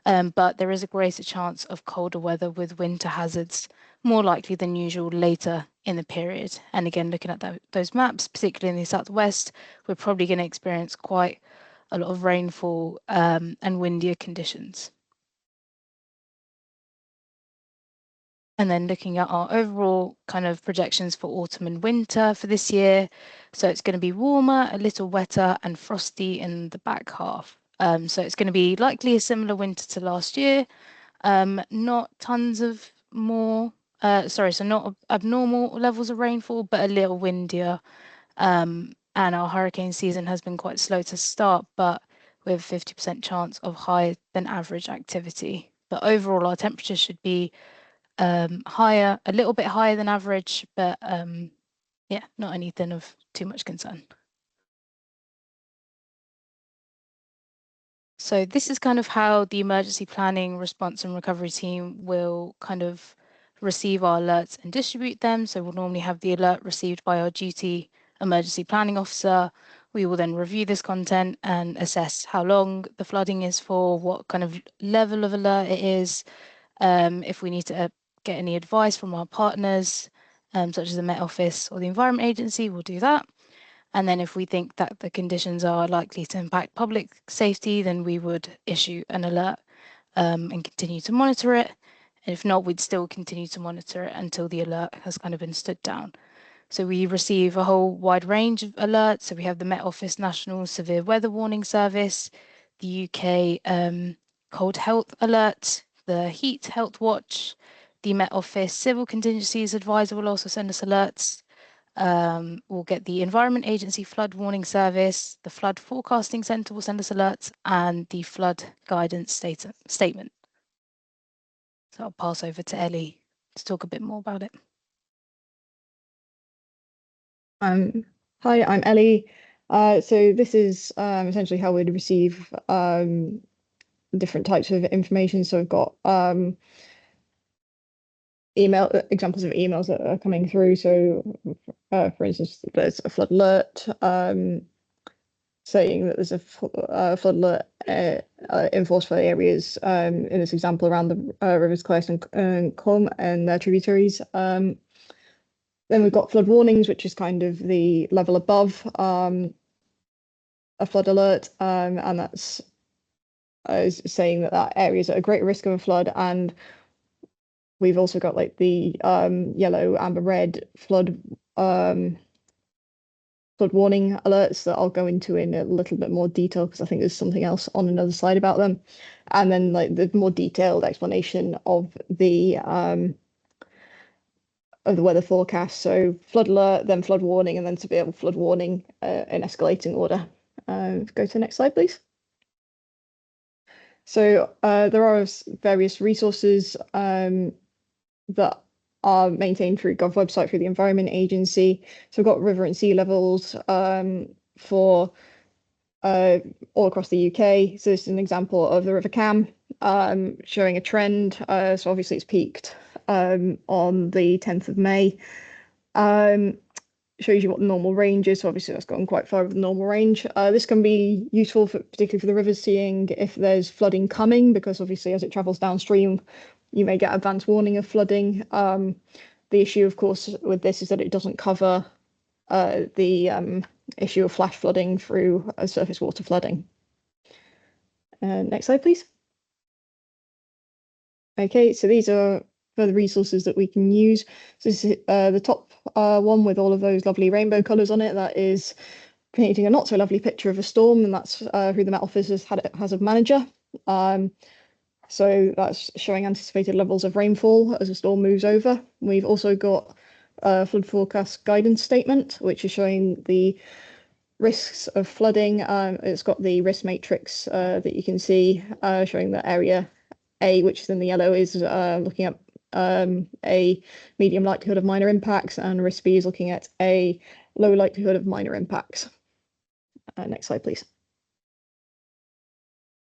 But there is a greater chance of colder weather with winter hazards more likely than usual later in the period. And again, looking at those maps, particularly in the southwest, we're probably going to experience quite a lot of rainfall and windier conditions. And then looking at our overall kind of projections for autumn and winter for this year. So it's going to be warmer, a little wetter and frosty in the back half. So it's going to be likely a similar winter to last year. Not tons of more, so not abnormal levels of rainfall, but a little windier. And our hurricane season has been quite slow to start, but with 50% chance of higher than average activity. But overall, our temperatures should be higher, a little bit higher than average, but yeah, not anything of too much concern. So this is kind of how the emergency planning, response and recovery team will kind of receive our alerts and distribute them. So we'll normally have the alert received by our duty emergency planning officer. We will then review this content and assess how long the flooding is for, what kind of level of alert it is, if we need to get any advice from our partners, such as the Met Office or the Environment Agency, we'll do that. And then if we think that the conditions are likely to impact public safety, then we would issue an alert and continue to monitor it. And if not, we'd still continue to monitor it until the alert has kind of been stood down. So we receive a whole wide range of alerts. So we have the Met Office National Severe Weather Warning Service, the UK Cold Health Alert, the Heat Health Watch, the Met Office Civil Contingencies Advisor will also send us alerts. We'll get the Environment Agency Flood Warning Service, the Flood Forecasting Centre will send us alerts, and the Flood Guidance Statement. So I'll pass over to Ellie to talk a bit more about it. Hi, I'm Ellie. So this is essentially how we'd receive different types of information. So we've got examples of emails that are coming through. So for instance, there's a flood alert saying that there's a flood alert enforced for areas in this example around the rivers Clyde and Clun and their tributaries. Then we've got flood warnings, which is kind of the level above a flood alert, and that's saying that areas at a greater risk of a flood. And we've also got like the yellow, amber, red flood flood warning alerts that I'll go into in a little bit more detail because I think there's something else on another slide about them. And then like the more detailed explanation of the weather forecast. So flood alert, then flood warning, and then severe flood warning in escalating order. Go to the next slide, please. So there are various resources that are maintained through Gov website through the Environment Agency. So we've got river and sea levels for all across the UK. So this is an example of the River Cam showing a trend. So obviously it's peaked on the 10th of May. Shows you what the normal range is. So obviously that's gone quite far over the normal range. This can be useful for particularly for the rivers, seeing if there's flooding coming, because obviously as it travels downstream, you may get advance warning of flooding. The issue, of course, with this is that it doesn't cover the issue of flash flooding through surface water flooding. Next slide, please. Okay, so these are further resources that we can use. So this is the top one with all of those lovely rainbow colours on it. That is painting a not so lovely picture of a storm, and that's who the Met Office has a manager. So that's showing anticipated levels of rainfall as a storm moves over. We've also got a flood forecast guidance statement, which is showing the risks of flooding. It's got the risk matrix that you can see showing that area A, which is in the yellow, is looking at a medium likelihood of minor impacts, and risk B is looking at a low likelihood of minor impacts. Next slide, please.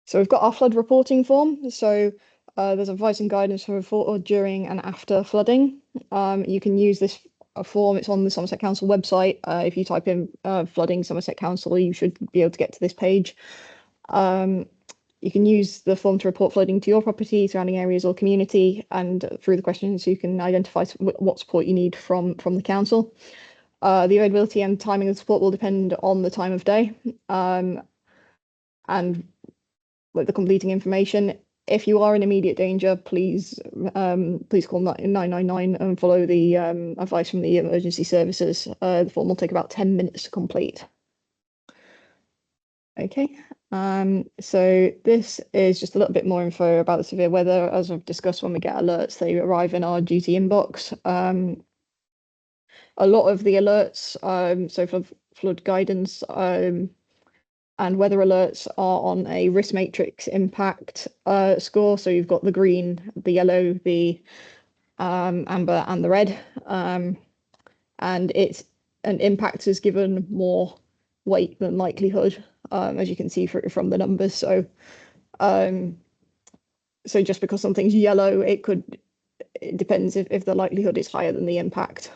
So we've got our flood reporting form. So there's advice and guidance for before, during, and after flooding. You can use this form. It's on the Somerset Council website. If you type in flooding Somerset Council, you should be able to get to this page. You can use the form to report flooding to your property, surrounding areas, or community, and through the questions you can identify what support you need from the council. The availability and timing of the support will depend on the time of day and with the completing information. If you are in immediate danger, please call 999 and follow the advice from the emergency services. The form will take about 10 minutes to complete. Okay, so this is just a little bit more info about the severe weather. As I've discussed, when we get alerts, they arrive in our duty inbox. A lot of the alerts, so for flood guidance and weather alerts, are on a risk matrix impact score. So you've got the green, the yellow, the amber, and the red, and it's an impact is given more weight than likelihood, as you can see from the numbers. So so just because something's yellow, it depends if the likelihood is higher than the impact.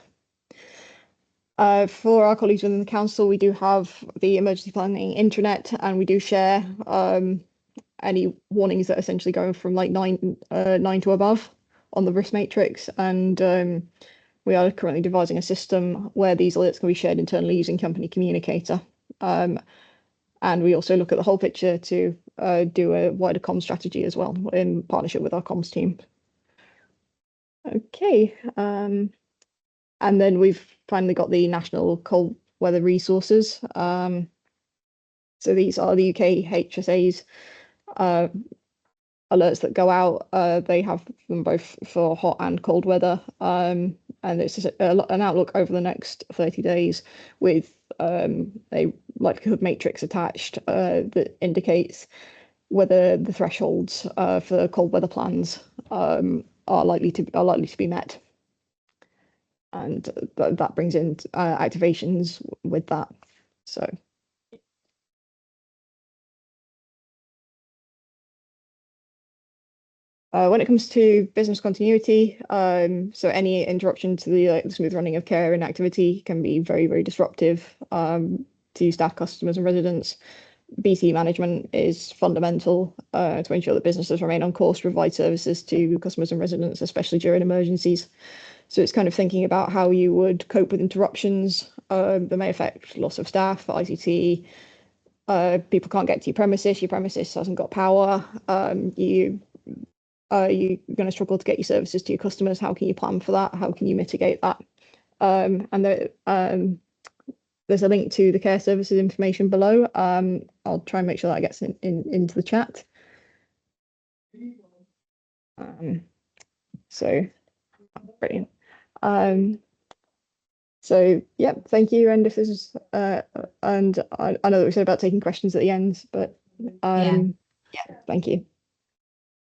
For our colleagues within the council, we do have the emergency planning intranet, and we do share any warnings that are essentially going from like 9 to above on the risk matrix. And we are currently devising a system where these alerts can be shared internally using company communicator. And we also look at the whole picture to do a wider comms strategy as well in partnership with our comms team. Okay. And then we've finally got the national cold weather resources. So these are the UK HSA's alerts that go out. They have them both for hot and cold weather. And it's an outlook over the next 30 days with a likelihood matrix attached that indicates whether the thresholds for cold weather plans are likely to be met. And that brings in activations with that. So when it comes to business continuity, so any interruption to the smooth running of care and activity can be very, very disruptive to staff, customers, and residents. BT management is fundamental to ensure that businesses remain on course to provide services to customers and residents, especially during emergencies. So it's kind of thinking about how you would cope with interruptions that may affect loss of staff, ICT, people can't get to your premises hasn't got power, you're going to struggle to get your services to your customers. How can you plan for that? How can you mitigate that? And there's a link to the care services information below. I'll try and make sure that gets into the chat. So brilliant. So yeah, thank you. And if this is and I know that we said about taking questions at the end, but yeah, thank you.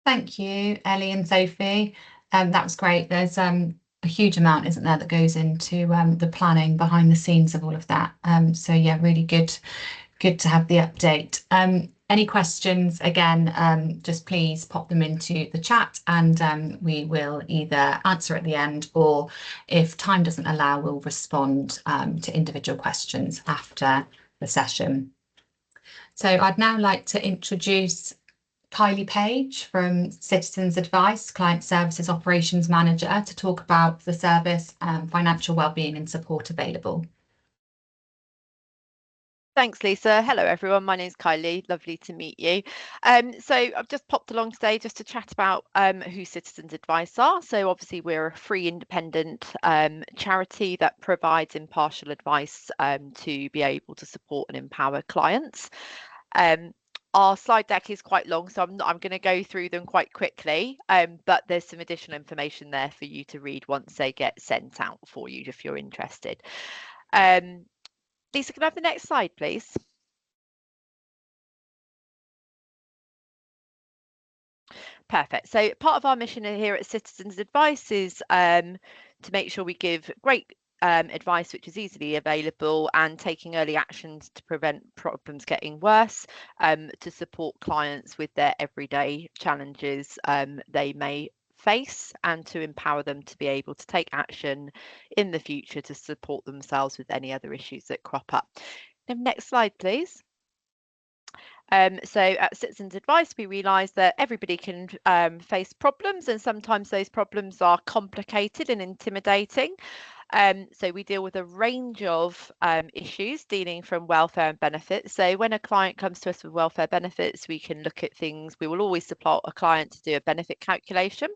Thank you, Ellie and Sophie. That was great. There's a huge amount, isn't there, that goes into the planning behind the scenes of all of that. So yeah, really good to have the update. Any questions, again, just please pop them into the chat and we will either answer at the end, or if time doesn't allow, we'll respond to individual questions after the session. So I'd now like to introduce Kylie Page from Citizens Advice, Client Services Operations Manager, to talk about the service, financial wellbeing and support available. Thanks, Lisa. Hello, everyone. My name's Kylie. Lovely to meet you. So I've just popped along today just to chat about who Citizens Advice are. So obviously we're a free independent charity that provides impartial advice to be able to support and empower clients. Our slide deck is quite long, so I'm going to go through them quite quickly, but there's some additional information there for you to read once they get sent out for you if you're interested. Lisa, can I have the next slide, please? Perfect. So part of our mission here at Citizens Advice is to make sure we give great advice which is easily available and taking early actions to prevent problems getting worse, to support clients with their everyday challenges they may face, and to empower them to be able to take action in the future to support themselves with any other issues that crop up. Next slide, please. So at Citizens Advice, we realise that everybody can face problems, and sometimes those problems are complicated and intimidating. So we deal with a range of issues dealing from welfare and benefits. So when a client comes to us with welfare benefits, we can look at things. We will always support a client to do a benefit calculation,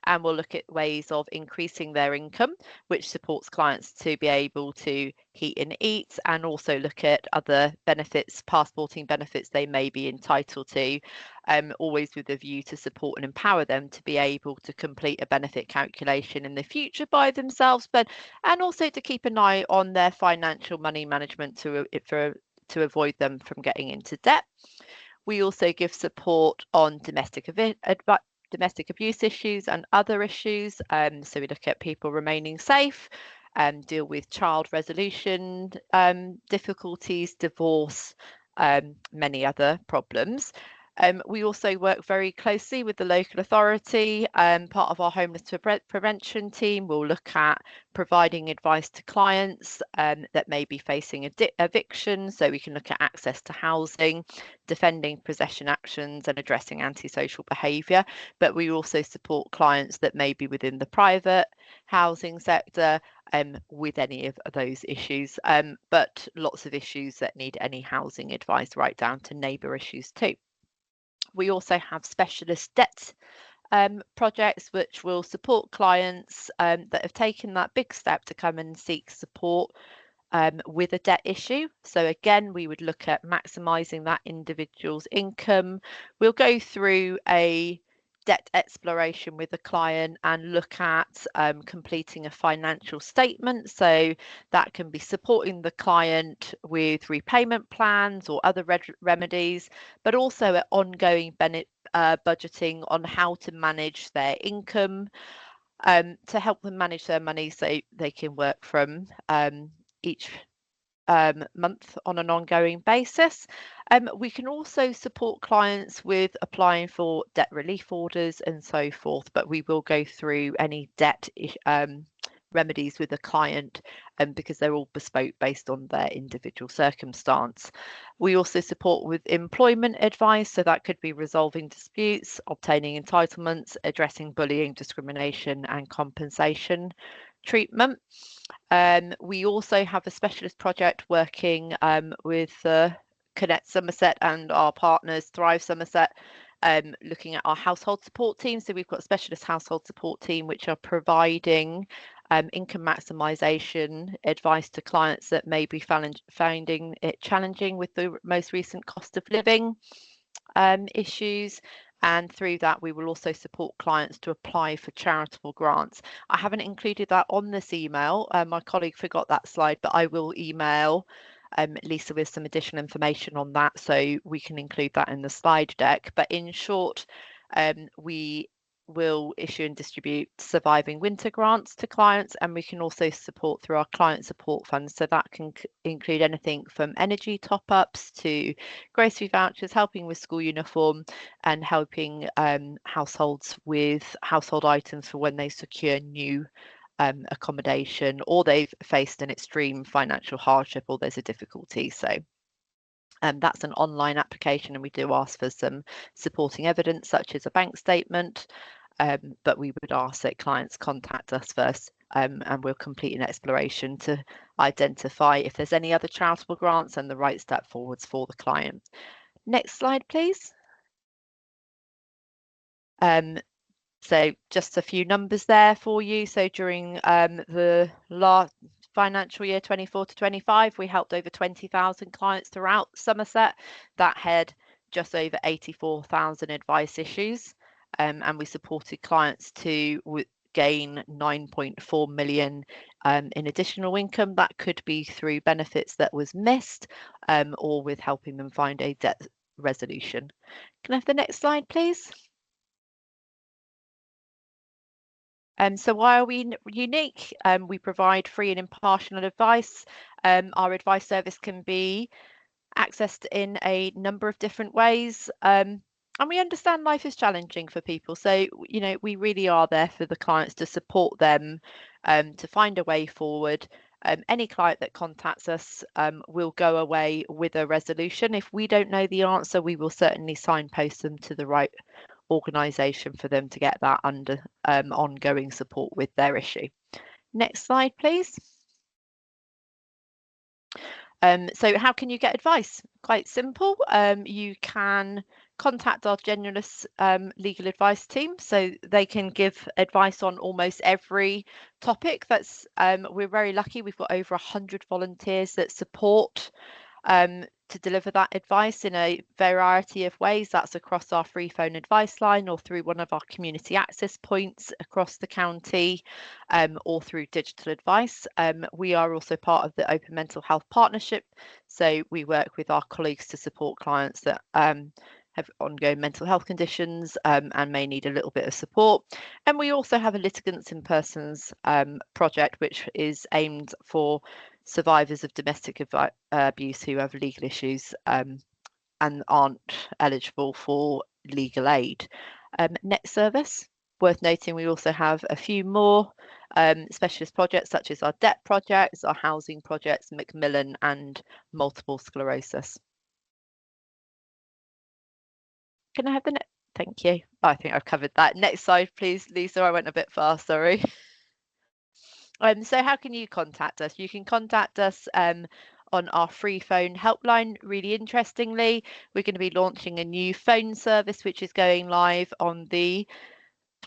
and we'll look at ways of increasing their income, which supports clients to be able to heat and eat, and also look at other benefits, passporting benefits they may be entitled to, always with a view to support and empower them to be able to complete a benefit calculation in the future by themselves, and also to keep an eye on their financial money management to avoid them from getting into debt. We also give support on domestic abuse issues and other issues. So we look at people remaining safe, deal with child resolution difficulties, divorce, many other problems. We also work very closely with the local authority. Part of our homeless prevention team will look at providing advice to clients that may be facing eviction, so we can look at access to housing, defending possession actions and addressing antisocial behaviour. But we also support clients that may be within the private housing sector with any of those issues, but lots of issues that need any housing advice, right down to neighbour issues too. We also have specialist debt projects which will support clients that have taken that big step to come and seek support with a debt issue. So again, we would look at maximising that individual's income. We'll go through a debt exploration with the client and look at completing a financial statement. So that can be supporting the client with repayment plans or other remedies, but also at ongoing budgeting on how to manage their income, to help them manage their money so they can work from each month on an ongoing basis. We can also support clients with applying for debt relief orders and so forth, but we will go through any debt remedies with a client because they're all bespoke based on their individual circumstance. We also support with employment advice, so that could be resolving disputes, obtaining entitlements, addressing bullying, discrimination and compensation treatment. We also have a specialist project working with Connect Somerset and our partners Thrive Somerset, looking at our household support team. So we've got a specialist household support team which are providing income maximisation advice to clients that may be finding it challenging with the most recent cost of living issues. And through that, we will also support clients to apply for charitable grants. I haven't included that on this email. My colleague forgot that slide, but I will email Lisa with some additional information on that, so we can include that in the slide deck. But in short, we will issue and distribute surviving winter grants to clients, and we can also support through our client support funds. So that can include anything from energy top-ups to grocery vouchers, helping with school uniform, and helping households with household items for when they secure new accommodation, or they've faced an extreme financial hardship, or there's a difficulty. So that's an online application, and we do ask for some supporting evidence such as a bank statement, but we would ask that clients contact us first, and we'll complete an exploration to identify if there's any other charitable grants and the right step forwards for the client. Next slide, please. So just a few numbers there for you. So during the last financial year 24 to 25, we helped over 20,000 clients throughout Somerset. That had just over 84,000 advice issues, and we supported clients to gain 9.4 million in additional income. That could be through benefits that was missed, or with helping them find a debt resolution. Can I have the next slide, please? So why are we unique? We provide free and impartial advice. Our advice service can be accessed in a number of different ways. And we understand life is challenging for people. So, you know, we really are there for the clients to support them to find a way forward. Any client that contacts us will go away with a resolution. If we don't know the answer, we will certainly signpost them to the right organisation for them to get that under ongoing support with their issue. Next slide, please. So how can you get advice? Quite simple. You can contact our generalist legal advice team, so they can give advice on almost every topic. That's we're very lucky. We've got over 100 volunteers that support to deliver that advice in a variety of ways. That's across our free phone advice line, or through one of our community access points across the county, or through digital advice. We are also part of the Open Mental Health Partnership, so we work with our colleagues to support clients that have ongoing mental health conditions and may need a little bit of support. And we also have a litigants in persons project, which is aimed for survivors of domestic abuse who have legal issues and aren't eligible for legal aid. Next service. Worth noting, we also have a few more specialist projects, such as our debt projects, our housing projects, Macmillan, and multiple sclerosis. Can I have the next? Thank you. I think I've covered that. Next slide, please, Lisa. I went a bit fast, sorry. So how can you contact us? You can contact us on our free phone helpline. Really interestingly, we're going to be launching a new phone service, which is going live on the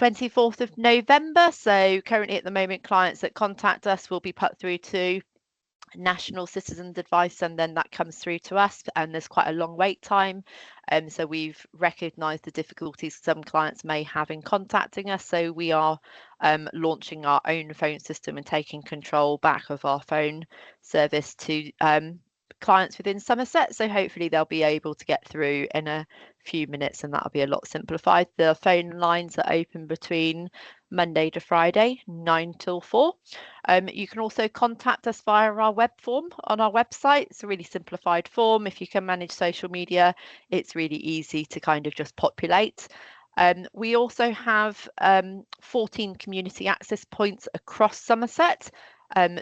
24th of November. So currently at the moment, clients that contact us will be put through to National Citizens Advice, and then that comes through to us, and there's quite a long wait time. So we've recognised the difficulties some clients may have in contacting us, so we are launching our own phone system and taking control back of our phone service to clients within Somerset. So hopefully they'll be able to get through in a few minutes, and that'll be a lot simplified. The phone lines are open between Monday to Friday, 9 till 4. You can also contact us via our web form on our website. It's a really simplified form. If you can manage social media, it's really easy to kind of just populate. We also have 14 community access points across Somerset.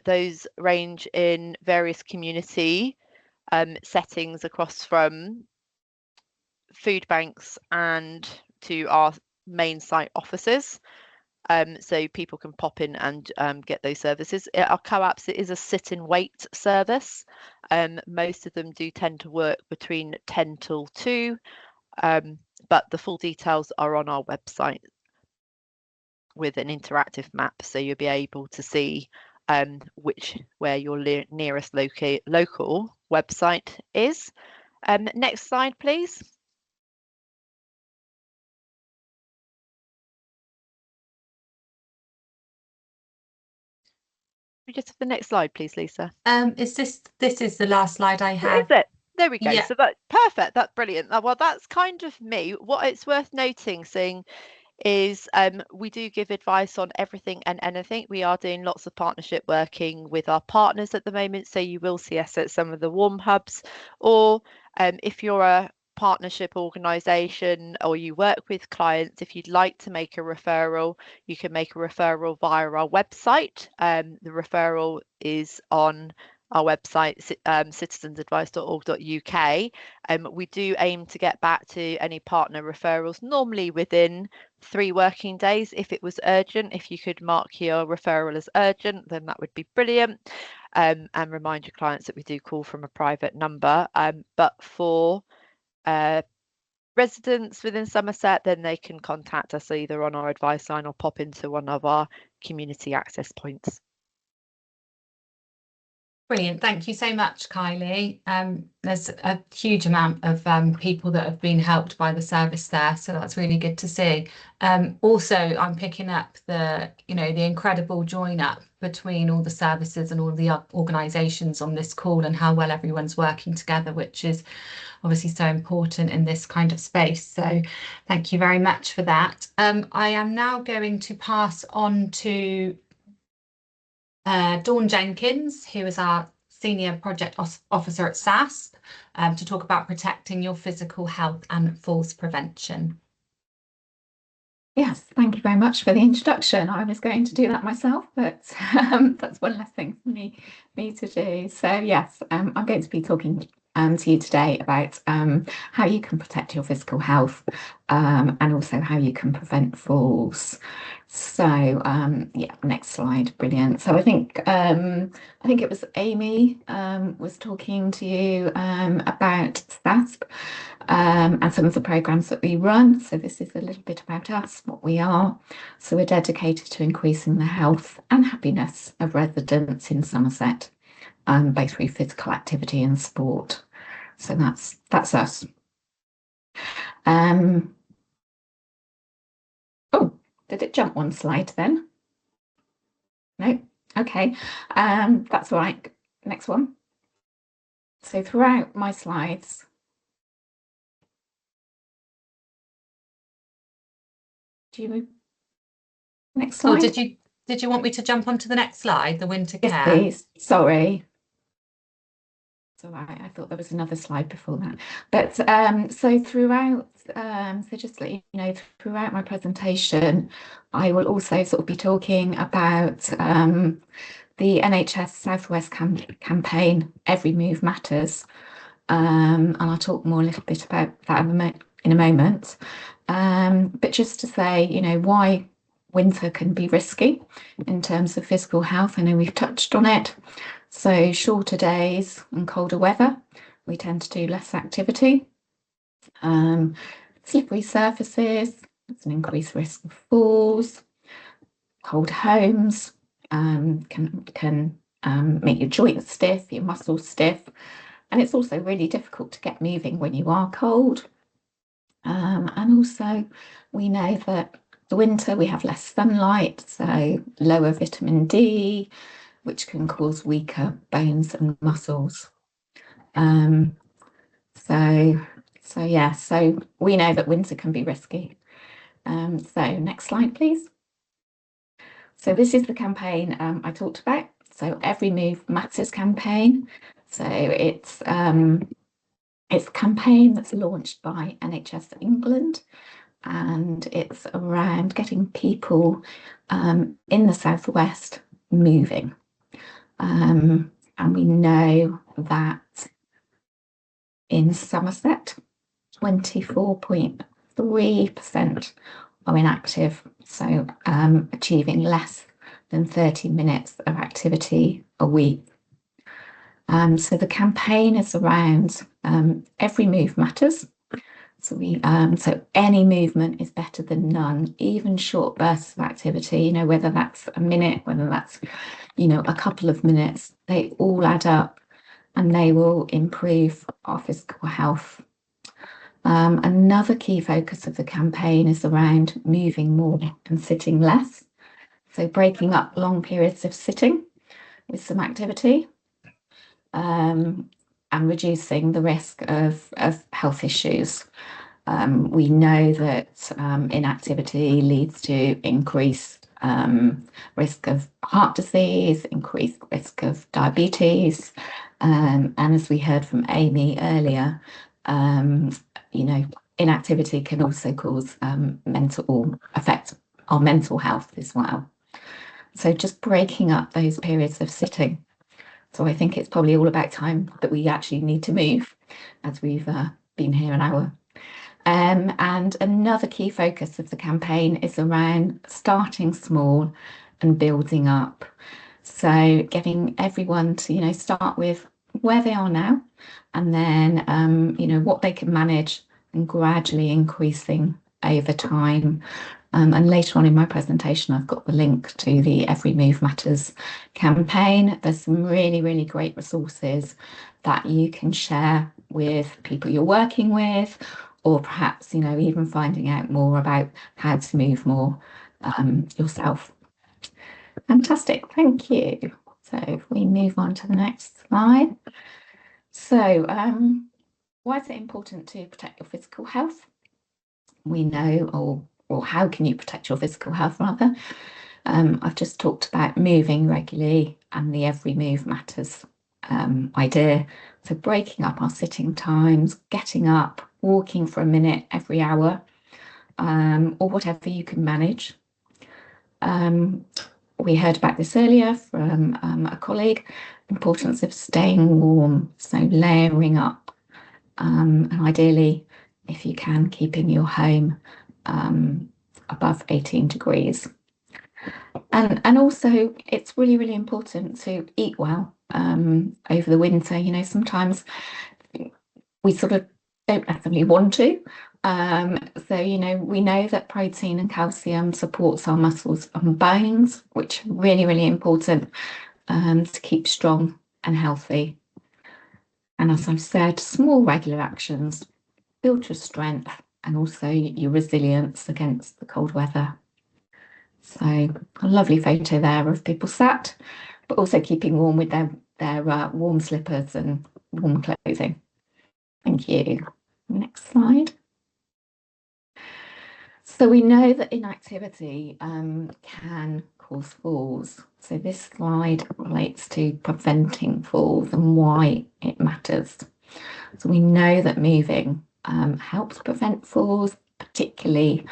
Those range in various community settings across from food banks and to our main site offices. So people can pop in and get those services. Our co-ops, it is a sit and wait service. Most of them do tend to work between 10 till 2, but the full details are on our website. with an interactive map, so you'll be able to see where your nearest local website is. Next slide, please. Just the next slide, please, Lisa. This is the last slide I have. Is it? There we go. Yeah. So that's perfect. That's brilliant. Well, that's kind of me. What it's worth noting, is we do give advice on everything and anything. We are doing lots of partnership working with our partners at the moment, so you will see us at some of the warm hubs, or if you're a partnership organisation or you work with clients, if you'd like to make a referral, you can make a referral via our website. The referral is on our website, citizensadvice.org.uk. We do aim to get back to any partner referrals normally within 3 working days. If it was urgent, if you could mark your referral as urgent, then that would be brilliant. And remind your clients that we do call from a private number. But for residents within Somerset, then they can contact us either on our advice line or pop into one of our community access points. Brilliant. Thank you so much, Kylie. There's a huge amount of people that have been helped by the service there, so that's really good to see. Also, I'm picking up the incredible join up between all the services and all the organisations on this call, and how well everyone's working together, which is obviously so important in this kind of space. So thank you very much for that. I am now going to pass on to Dawn Jenkins, who is our Senior Project Officer at SASP, to talk about protecting your physical health and falls prevention. Yes, thank you very much for the introduction. I was going to do that myself, but that's one less thing for me to do. So yes, I'm going to be talking to you today about how you can protect your physical health and also how you can prevent falls. So yeah, next slide. Brilliant. So I think it was Amy was talking to you about SASP and some of the programs that we run. So this is a little bit about us, what we are. So we're dedicated to increasing the health and happiness of residents in Somerset, both through physical activity and sport. So that's us. Oh, did it jump one slide then? No. Okay. That's all right. Next one. So throughout my slides, do you move? Next slide. Oh, did you want me to jump onto the next slide, the winter care? Yes, please. Sorry. It's all right. I thought there was another slide before that. But so throughout, so just to let you know, throughout my presentation, I will also sort of be talking about the NHS Southwest campaign, Every Move Matters. And I'll talk more a little bit about that in a moment. But just to say, why winter can be risky in terms of physical health. I know we've touched on it. So shorter days and colder weather, we tend to do less activity. Slippery surfaces, it's an increased risk of falls. Cold homes can make your joints stiff, your muscles stiff. And it's also really difficult to get moving when you are cold. And also we know that the winter we have less sunlight, so lower vitamin D, which can cause weaker bones and muscles. So we know that winter can be risky. So next slide, please. So this is the campaign I talked about. So Every Move Matters campaign. So it's a campaign that's launched by NHS England, and it's around getting people in the southwest moving. And we know that in Somerset, 24.3% are inactive, so achieving less than 30 minutes of activity a week. So the campaign is around Every Move Matters. So so any movement is better than none, even short bursts of activity, you know, whether that's a minute, whether that's, you know, a couple of minutes, they all add up and they will improve our physical health. Another key focus of the campaign is around moving more and sitting less. So breaking up long periods of sitting with some activity, and reducing the risk of health issues. We know that inactivity leads to increased risk of heart disease, increased risk of diabetes, and as we heard from Amy earlier, you know, inactivity can also cause affect our mental health as well. So just breaking up those periods of sitting. So I think it's probably all about time that we actually need to move, as we've been here an hour. And another key focus of the campaign is around starting small and building up. So getting everyone to, you know, start with where they are now, and then, you know, what they can manage, and gradually increasing over time. And later on in my presentation, I've got the link to the Every Move Matters campaign. There's some really, really great resources that you can share with people you're working with, or perhaps, you know, even finding out more about how to move more yourself. Fantastic, thank you. So if we move on to the next slide. So why is it important to protect your physical health? We know, or how can you protect your physical health rather? I've just talked about moving regularly and the Every Move Matters idea. So breaking up our sitting times, getting up, walking for a minute every hour, or whatever you can manage. We heard about this earlier from a colleague, importance of staying warm, so layering up, and ideally, if you can, keeping your home above 18 degrees. And also, it's really, really important to eat well over the winter. You know, sometimes we sort of don't necessarily want to. So, you know, we know that protein and calcium supports our muscles and bones, which are really, really important to keep strong and healthy. And as I've said, small regular actions build your strength and also your resilience against the cold weather. So a lovely photo there of people sat, but also keeping warm with their warm slippers and warm clothing. Thank you. Next slide. So we know that inactivity can cause falls. So this slide relates to preventing falls and why it matters. So we know that moving helps prevent falls, particularly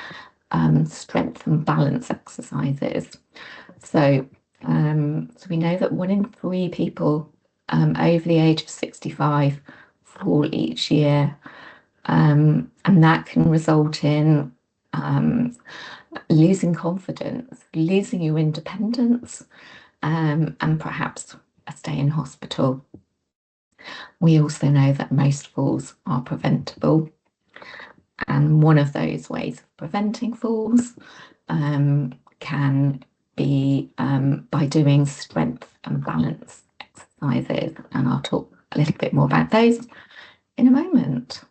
strength and balance exercises. So we know that 1 in 3 people over the age of 65 fall each year, and that can result in losing confidence, losing your independence, and perhaps a stay in hospital. We also know that most falls are preventable, and one of those ways of preventing falls can be by doing strength and balance exercises, and I'll talk a little bit more about those in a moment.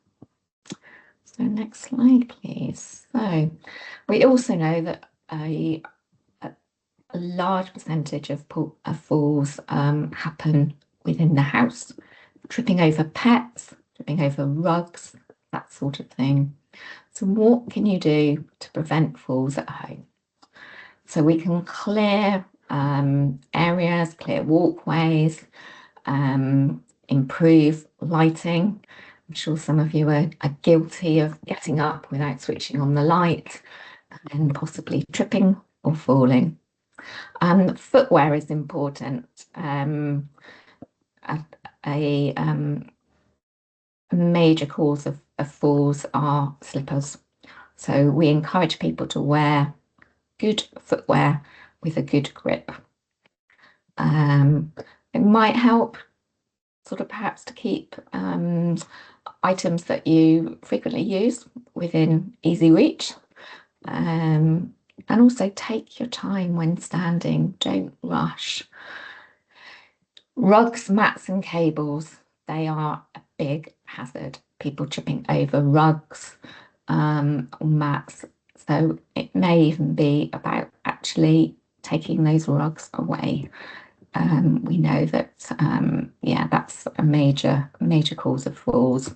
So next slide, please. So we also know that a large percentage of falls happen within the house, tripping over pets, tripping over rugs, that sort of thing. So what can you do to prevent falls at home? So we can clear areas, clear walkways, improve lighting. I'm sure some of you are guilty of getting up without switching on the light and possibly tripping or falling. Footwear is important. A major cause of falls are slippers. So we encourage people to wear good footwear with a good grip. It might help sort of perhaps to keep items that you frequently use within easy reach. And also take your time when standing, don't rush. Rugs, mats and cables, they are a big hazard. People tripping over rugs or mats. So it may even be about actually taking those rugs away. We know that, yeah, that's a major cause of falls.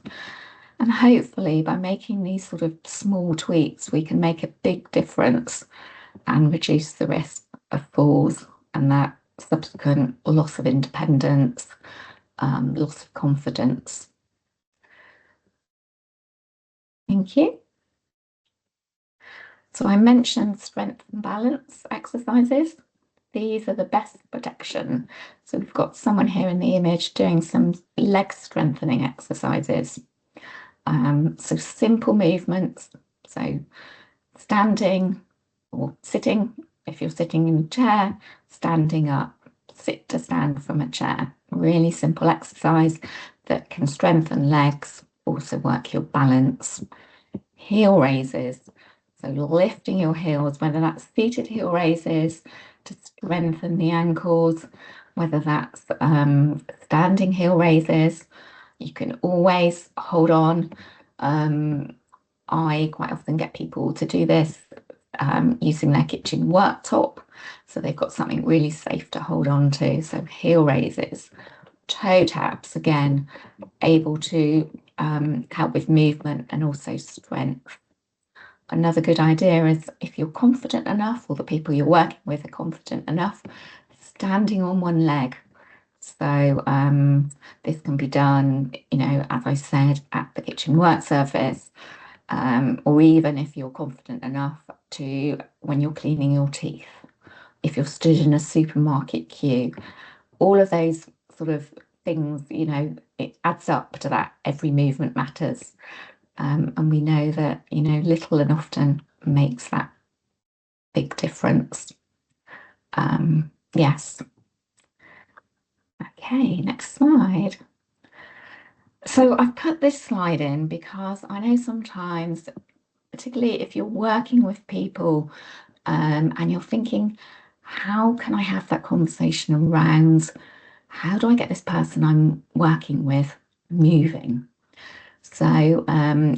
And hopefully by making these sort of small tweaks, we can make a big difference and reduce the risk of falls and that subsequent loss of independence, loss of confidence. Thank you. So I mentioned strength and balance exercises. These are the best protection. So we've got someone here in the image doing some leg strengthening exercises. So simple movements. So standing or sitting, if you're sitting in a chair, standing up, sit to stand from a chair. Really simple exercise that can strengthen legs, also work your balance. Heel raises. So lifting your heels, whether that's seated heel raises to strengthen the ankles, whether that's standing heel raises. You can always hold on. I quite often get people to do this using their kitchen worktop. So they've got something really safe to hold on to. So heel raises, toe taps, again, able to help with movement and also strength. Another good idea is if you're confident enough, or the people you're working with are confident enough, standing on one leg. So this can be done, you know, as I said, at the kitchen work surface, or even if you're confident enough to when you're cleaning your teeth, if you're stood in a supermarket queue, all of those sort of things, you know, it adds up to that. Every movement matters. And we know that, you know, little and often makes that big difference. Yes. Okay, next slide. So I've put this slide in because I know sometimes, particularly if you're working with people and you're thinking, how can I have that conversation around how do I get this person I'm working with moving? So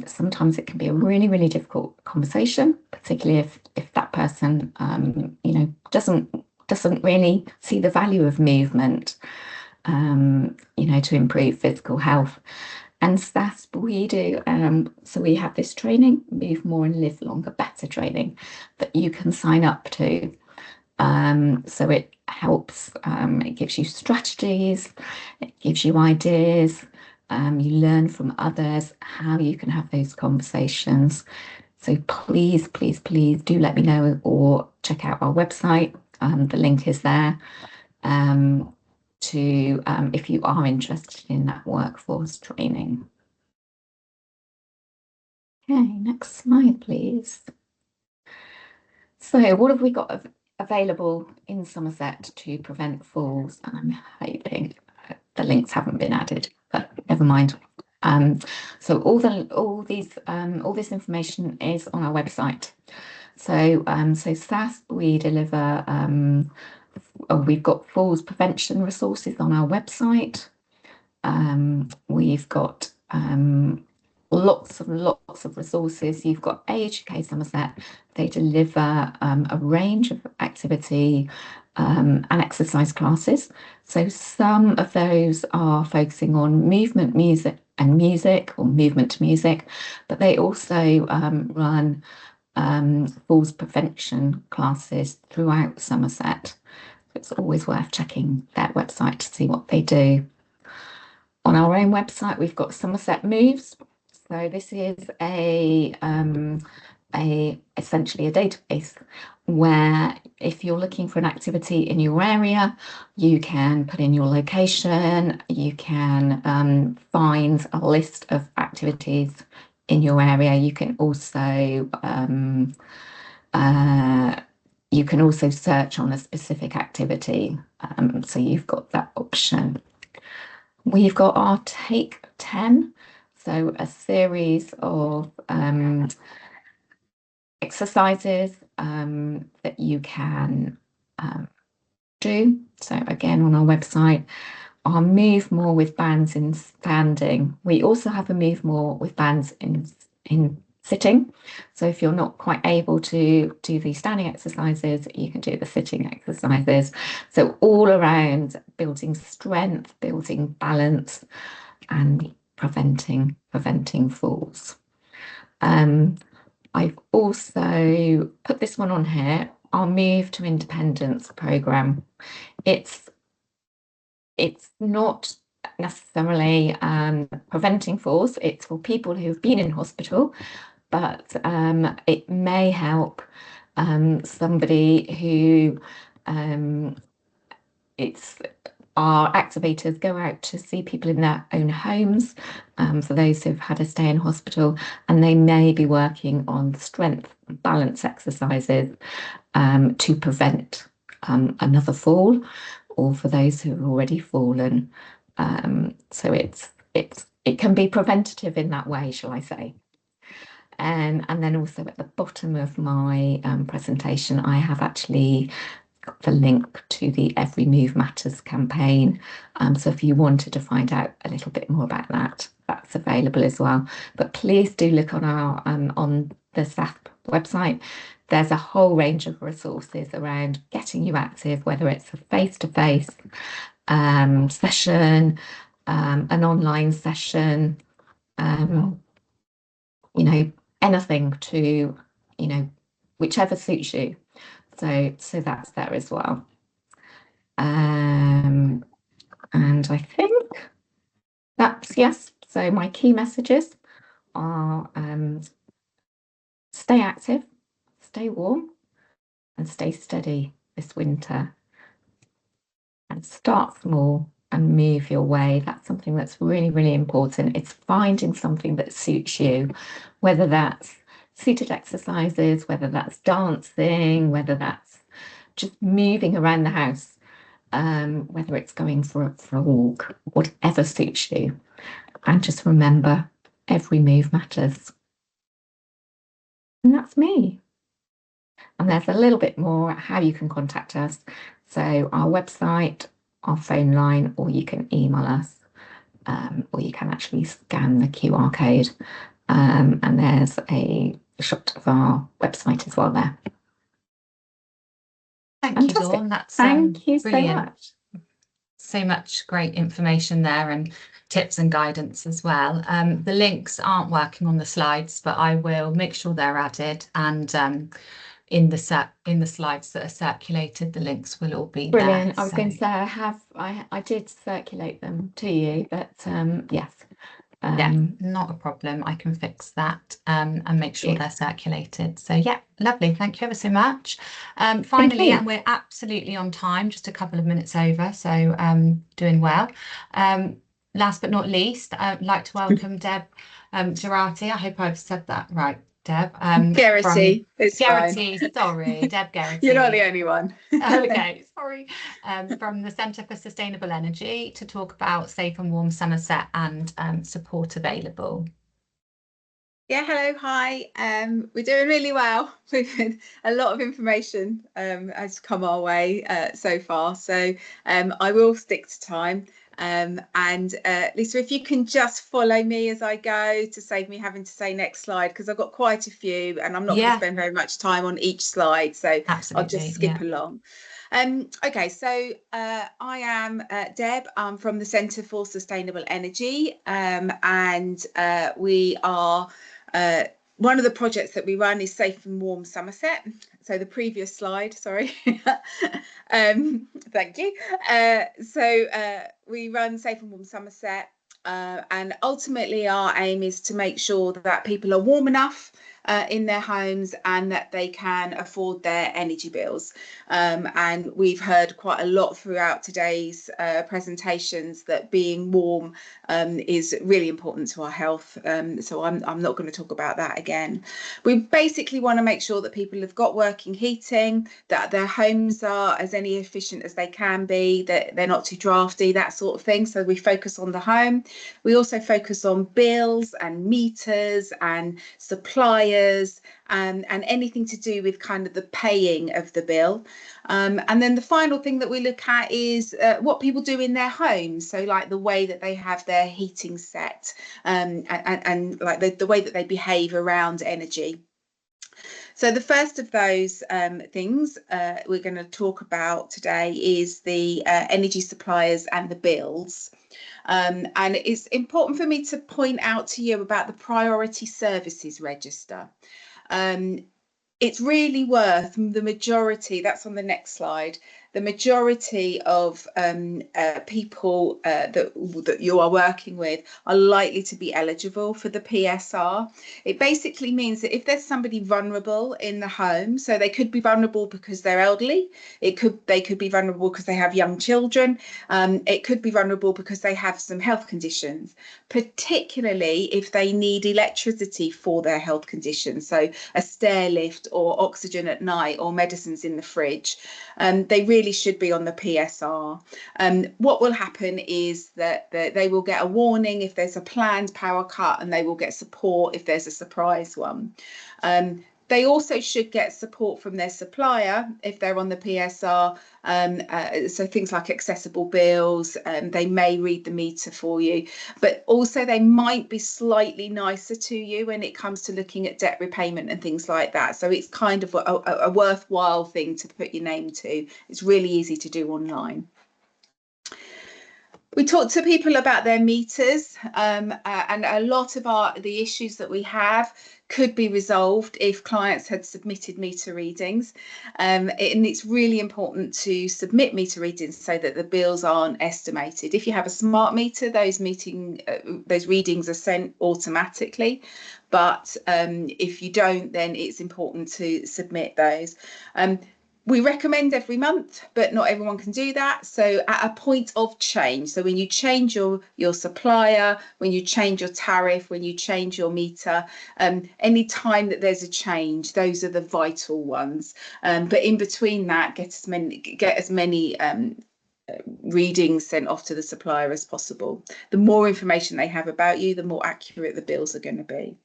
sometimes it can be a really, really difficult conversation, particularly if that person, you know, doesn't really see the value of movement, you know, to improve physical health. And that's what we do. So we have this training, Move More and Live Longer Better training that you can sign up to. So it helps, it gives you strategies, it gives you ideas, you learn from others how you can have those conversations. So please, please, please do let me know or check out our website. The link is there if you are interested in that workforce training. Okay, next slide, please. So what have we got available in Somerset to prevent falls? And I'm hoping the links haven't been added, but never mind. So all this information is on our website. So SAS, we deliver. We've got falls prevention resources on our website. We've got lots of resources. You've got Age UK Somerset. They deliver a range of activity and exercise classes. So some of those are focusing on movement, music, or movement to music, but they also run falls prevention classes throughout Somerset. So it's always worth checking their website to see what they do. On our own website, we've got Somerset Moves. So this is essentially a database where if you're looking for an activity in your area, you can put in your location, you can find a list of activities in your area. You can also search on a specific activity. So you've got that option. We've got our Take 10. So a series of exercises that you can do. So again, on our website, our Move More with bands in standing. We also have a Move More with bands in sitting. So if you're not quite able to do the standing exercises, you can do the sitting exercises. So all around building strength, building balance, and preventing falls. I've also put this one on here, our Move to Independence programme. It's not necessarily preventing falls, it's for people who've been in hospital, but it may help somebody who our activators go out to see people in their own homes, for those who've had a stay in hospital, and they may be working on strength and balance exercises to prevent another fall, or for those who have already fallen. So it can be preventative in that way, shall I say. And then also at the bottom of my presentation, I have actually got the link to the Every Move Matters campaign. So if you wanted to find out a little bit more about that, that's available as well. But please do look on our on the SASP website. There's a whole range of resources around getting you active, whether it's a face-to-face session, an online session, you know, anything to, you know, whichever suits you. So that's there as well. And I think that's, yes. So my key messages are stay active, stay warm, and stay steady this winter. And start small and move your way. That's something that's really, really important. It's finding something that suits you, whether that's seated exercises, whether that's dancing, whether that's just moving around the house, whether it's going for a walk, whatever suits you. And just remember, every move matters. And that's me. And there's a little bit more how you can contact us. So our website, our phone line, or you can email us, or you can actually scan the QR code. And there's a shot of our website as well there. Thank you, Dawn. That's Thank you brilliant. so much. So much great information there and tips and guidance as well. The links aren't working on the slides, but I will make sure they're added, and in the slides that are circulated, the links will all be Brilliant. there. I was going to say I did circulate them to you, but yes. Yeah, not a problem. I can fix that and make sure they're circulated. So yeah, lovely. Thank you ever so much. Finally, and we're absolutely on time, just a couple of minutes over, so doing well. Last but not least, I'd like to welcome Deb Gerati. I hope I've said that right, Deb. Gerati, it's Gerati, fine. sorry, Deb Gerati. You're not the only one. Okay, sorry. From the Centre for Sustainable Energy to talk about Safe and Warm Somerset and support available. Yeah, hello, hi. We're doing really well. A lot of information has come our way so far, so I will stick to time. And Lisa, if you can just follow me as I go to save me having to say next slide, because I've got quite a few and I'm not going to spend very much time on each slide, so I'll just skip along. Okay, so I am Deb. I'm from the Centre for Sustainable Energy, and we are one of the projects that we run is Safe and Warm Somerset. So the previous slide, sorry. Thank you. So we run Safe and Warm Somerset, and ultimately our aim is to make sure that people are warm enough in their homes and that they can afford their energy bills. And we've heard quite a lot throughout today's presentations that being warm is really important to our health. So I'm not going to talk about that again. We basically want to make sure that people have got working heating, that their homes are as energy efficient as they can be, that they're not too drafty, that sort of thing. So we focus on the home. We also focus on bills and meters and suppliers and anything to do with kind of the paying of the bill. And then the final thing that we look at is what people do in their homes. So like the way that they have their heating set and like the way that they behave around energy. So the first of those things we're going to talk about today is the energy suppliers and the bills. And it's important for me to point out to you about the Priority Services Register. It's really worth the majority, that's on the next slide, the majority of people that you are working with are likely to be eligible for the PSR. It basically means that if there's somebody vulnerable in the home, so they could be vulnerable because they're elderly, they could be vulnerable because they have young children, it could be vulnerable because they have some health conditions, particularly if they need electricity for their health conditions, so a stair lift or oxygen at night or medicines in the fridge. They really should be on the PSR. What will happen is that they will get a warning if there's a planned power cut, and they will get support if there's a surprise one. They also should get support from their supplier if they're on the PSR. So things like accessible bills, they may read the meter for you, but also they might be slightly nicer to you when it comes to looking at debt repayment and things like that. So it's kind of a worthwhile thing to put your name to. It's really easy to do online. We talk to people about their meters, and a lot of the issues that we have could be resolved if clients had submitted meter readings. And it's really important to submit meter readings so that the bills aren't estimated. If you have a smart meter, those readings are sent automatically. But if you don't, then it's important to submit those. We recommend every month, but not everyone can do that. So at a point of change, so when you change your supplier, when you change your tariff, when you change your meter, any time that there's a change, those are the vital ones. But in between that, get as many readings sent off to the supplier as possible. The more information they have about you, the more accurate the bills are going to be.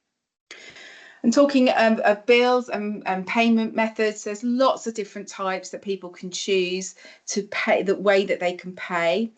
And talking of bills and payment methods, there's lots of different types that people can choose to pay, the way that they can pay.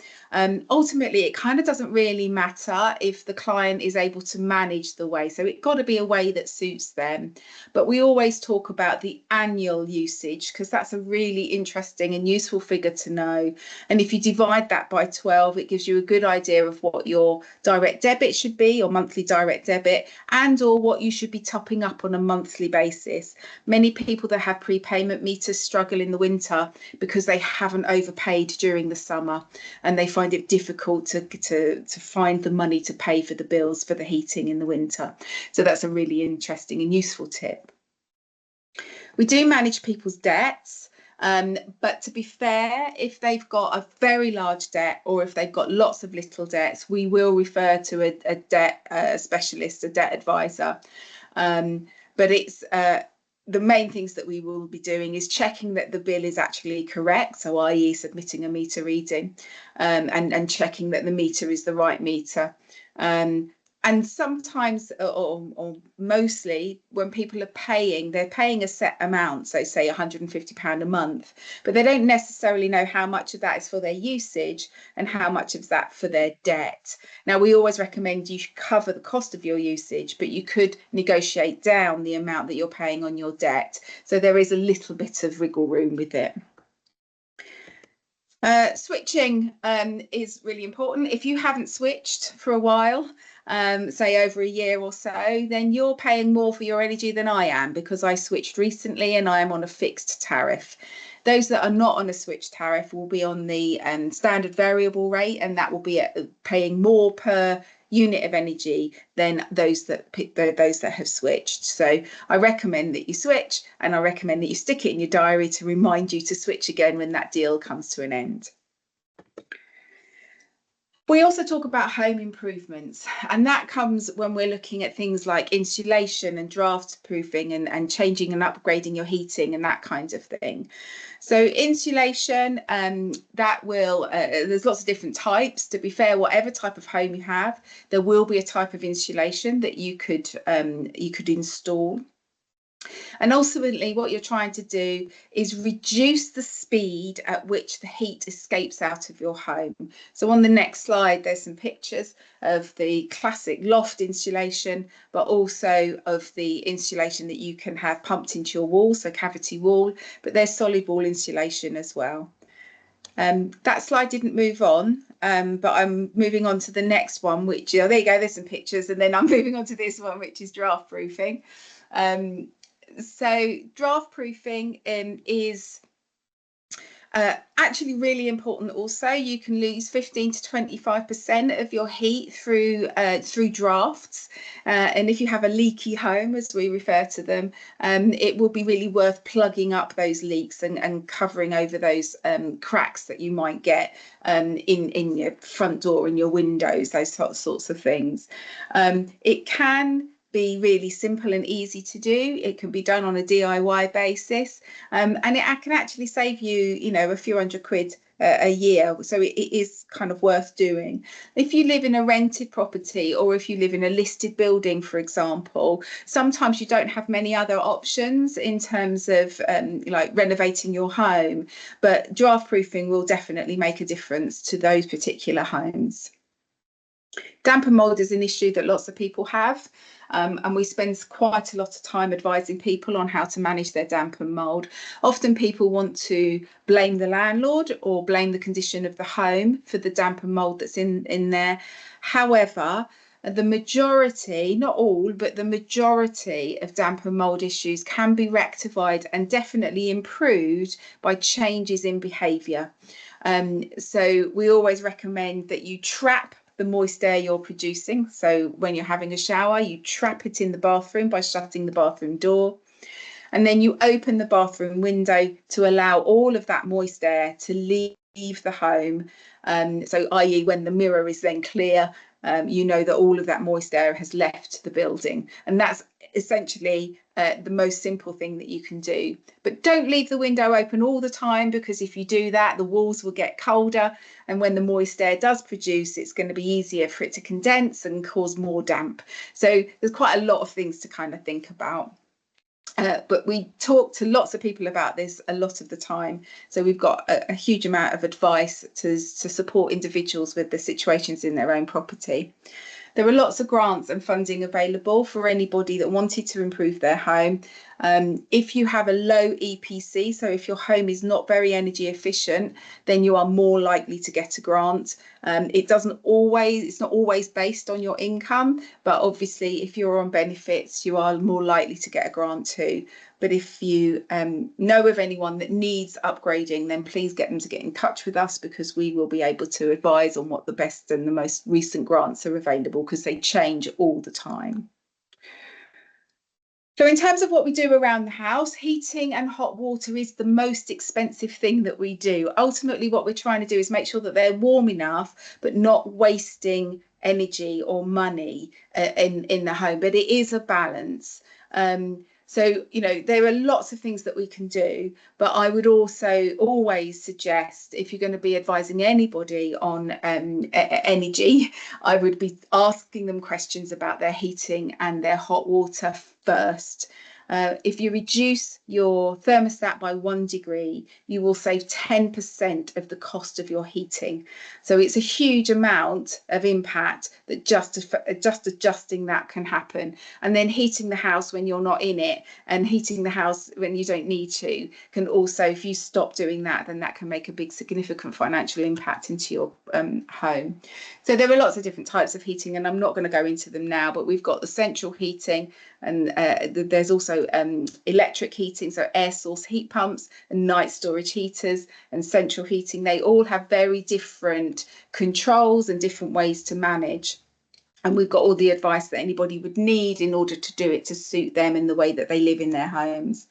Ultimately, it kind of doesn't really matter if the client is able to manage the way. So it's got to be a way that suits them. But we always talk about the annual usage because that's a really interesting and useful figure to know. And if you divide that by 12, it gives you a good idea of what your direct debit should be, your monthly direct debit, and or what you should be topping up on a monthly basis. Many people that have prepayment meters struggle in the winter because they haven't overpaid during the summer, and they find it difficult to find the money to pay for the bills for the heating in the winter. So that's a really interesting and useful tip. We do manage people's debts. But to be fair, if they've got a very large debt or if they've got lots of little debts, we will refer to a debt specialist, a debt advisor. But it's the main things that we will be doing is checking that the bill is actually correct, so i.e. submitting a meter reading, and checking that the meter is the right meter. And sometimes, or mostly, when people are paying, they're paying a set amount, so say £150 a month, but they don't necessarily know how much of that is for their usage and how much of that for their debt. Now, we always recommend you cover the cost of your usage, but you could negotiate down the amount that you're paying on your debt. So there is a little bit of wriggle room with it. Switching is really important. If you haven't switched for a while, say over a year or so, then you're paying more for your energy than I am because I switched recently and I am on a fixed tariff. Those that are not on a switch tariff will be on the standard variable rate, and that will be paying more per unit of energy than those that have switched. So I recommend that you switch, and I recommend that you stick it in your diary to remind you to switch again when that deal comes to an end. We also talk about home improvements, and that comes when we're looking at things like insulation and draft proofing and changing and upgrading your heating and that kind of thing. So insulation, that will, there's lots of different types. To be fair, whatever type of home you have, there will be a type of insulation that you could install. And ultimately, what you're trying to do is reduce the speed at which the heat escapes out of your home. So on the next slide, there's some pictures of the classic loft insulation, but also of the insulation that you can have pumped into your wall, so cavity wall, but there's solid wall insulation as well. That slide didn't move on, but I'm moving on to the next one, which, there you go, there's some pictures, and then I'm moving on to this one, which is draft proofing. So draft proofing is actually really important. Also, you can lose 15 to 25% of your heat through drafts, and if you have a leaky home, as we refer to them, it will be really worth plugging up those leaks and covering over those cracks that you might get in your front door and your windows, those sorts of things. It can be really simple and easy to do. It can be done on a DIY basis, and it can actually save you, a few £100 a year. So it is kind of worth doing. If you live in a rented property, or if you live in a listed building, for example, sometimes you don't have many other options in terms of like renovating your home, but draft proofing will definitely make a difference to those particular homes. Damp and mold is an issue that lots of people have, and we spend quite a lot of time advising people on how to manage their damp and mold. Often people want to blame the landlord or blame the condition of the home for the damp and mold that's in there. However, the majority, not all, but the majority of damp and mold issues can be rectified and definitely improved by changes in behaviour. So we always recommend that you trap the moist air you're producing. So when you're having a shower, you trap it in the bathroom by shutting the bathroom door. And then you open the bathroom window to allow all of that moist air to leave the home. So i.e. when the mirror is then clear, you know that all of that moist air has left the building. And that's essentially the most simple thing that you can do. But don't leave the window open all the time, because if you do that, the walls will get colder, and when the moist air does produce, it's going to be easier for it to condense and cause more damp. So there's quite a lot of things to kind of think about. But we talk to lots of people about this a lot of the time. So we've got a huge amount of advice to support individuals with the situations in their own property. There are lots of grants and funding available for anybody that wanted to improve their home. If you have a low EPC, so if your home is not very energy efficient, then you are more likely to get a grant. It's not always based on your income, but obviously if you're on benefits, you are more likely to get a grant too. But if you know of anyone that needs upgrading, then please get them to get in touch with us, because we will be able to advise on what the best and the most recent grants are available, because they change all the time. So in terms of what we do around the house, heating and hot water is the most expensive thing that we do. Ultimately, what we're trying to do is make sure that they're warm enough, but not wasting energy or money in the home. But it is a balance. So, there are lots of things that we can do, but I would also always suggest, if you're going to be advising anybody on energy, I would be asking them questions about their heating and their hot water first. If you reduce your thermostat by 1 degree, you will save 10% of the cost of your heating. So it's a huge amount of impact that just adjusting that can happen. And then heating the house when you're not in it, and heating the house when you don't need to, can also, if you stop doing that, then that can make a big significant financial impact into your home. So there are lots of different types of heating, and I'm not going to go into them now, but we've got the central heating, and there's also electric heating, so air source heat pumps and night storage heaters and central heating. They all have very different controls and different ways to manage. And we've got all the advice that anybody would need in order to do it to suit them in the way that they live in their homes.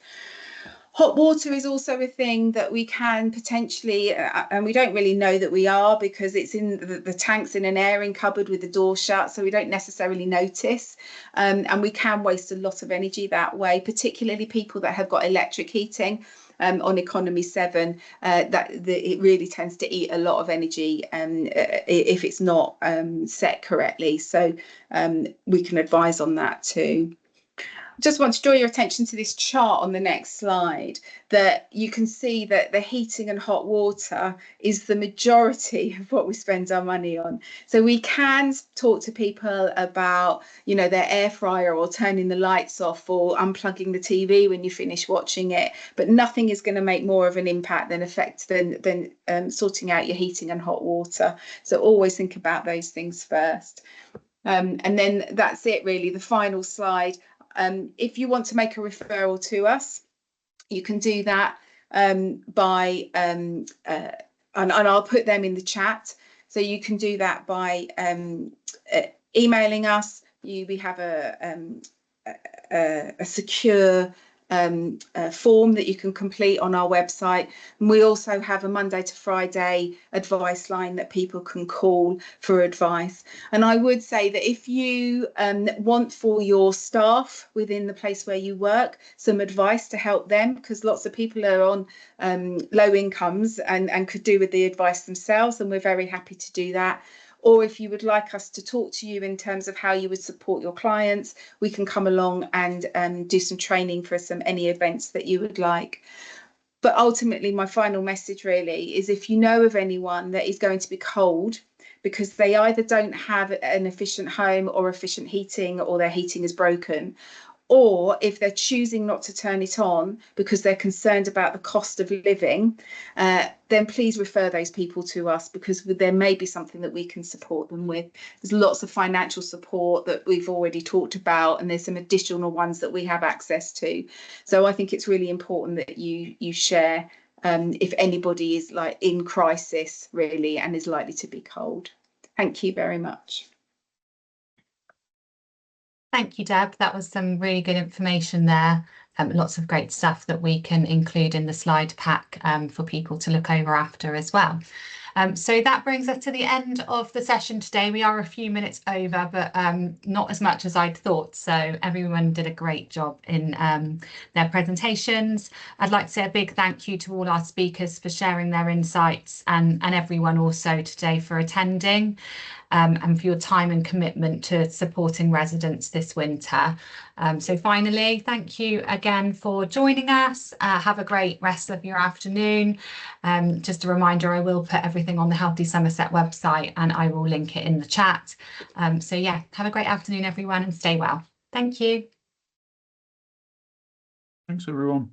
Hot water is also a thing that we can potentially, and we don't really know that we are, because it's in the tank's in an airing cupboard with the door shut, so we don't necessarily notice. And we can waste a lot of energy that way, particularly people that have got electric heating. On economy 7, it really tends to eat a lot of energy if it's not set correctly. So we can advise on that too. Just want to draw your attention to this chart on the next slide, that you can see that the heating and hot water is the majority of what we spend our money on. So we can talk to people about, you know, their air fryer or turning the lights off or unplugging the TV when you finish watching it, but nothing is going to make more of an impact than sorting out your heating and hot water. So always think about those things first. And then that's it really, the final slide. If you want to make a referral to us, you can do that by, and I'll put them in the chat. So you can do that by emailing us. We have a secure form that you can complete on our website. And we also have a Monday to Friday advice line that people can call for advice. And I would say that if you want for your staff within the place where you work some advice to help them, because lots of people are on low incomes and could do with the advice themselves, and we're very happy to do that. Or if you would like us to talk to you in terms of how you would support your clients, we can come along and do some training for any events that you would like. But ultimately, my final message really is, if you know of anyone that is going to be cold because they either don't have an efficient home or efficient heating, or their heating is broken, or if they're choosing not to turn it on because they're concerned about the cost of living, then please refer those people to us, because there may be something that we can support them with. There's lots of financial support that we've already talked about, and there's some additional ones that we have access to. So I think it's really important that you share if anybody is like in crisis really and is likely to be cold. Thank you very much. Thank you, Deb. That was some really good information there. Lots of great stuff that we can include in the slide pack for people to look over after as well. So that brings us to the end of the session today. We are a few minutes over, but not as much as I'd thought. So everyone did a great job in their presentations. I'd like to say a big thank you to all our speakers for sharing their insights, and everyone also today for attending. And for your time and commitment to supporting residents this winter. So finally, thank you again for joining us. Have a great rest of your afternoon. Just a reminder, I will put everything on the Healthy Somerset website, and I will link it in the chat. So yeah, have a great afternoon, everyone, and stay well. Thank you. Thanks, everyone.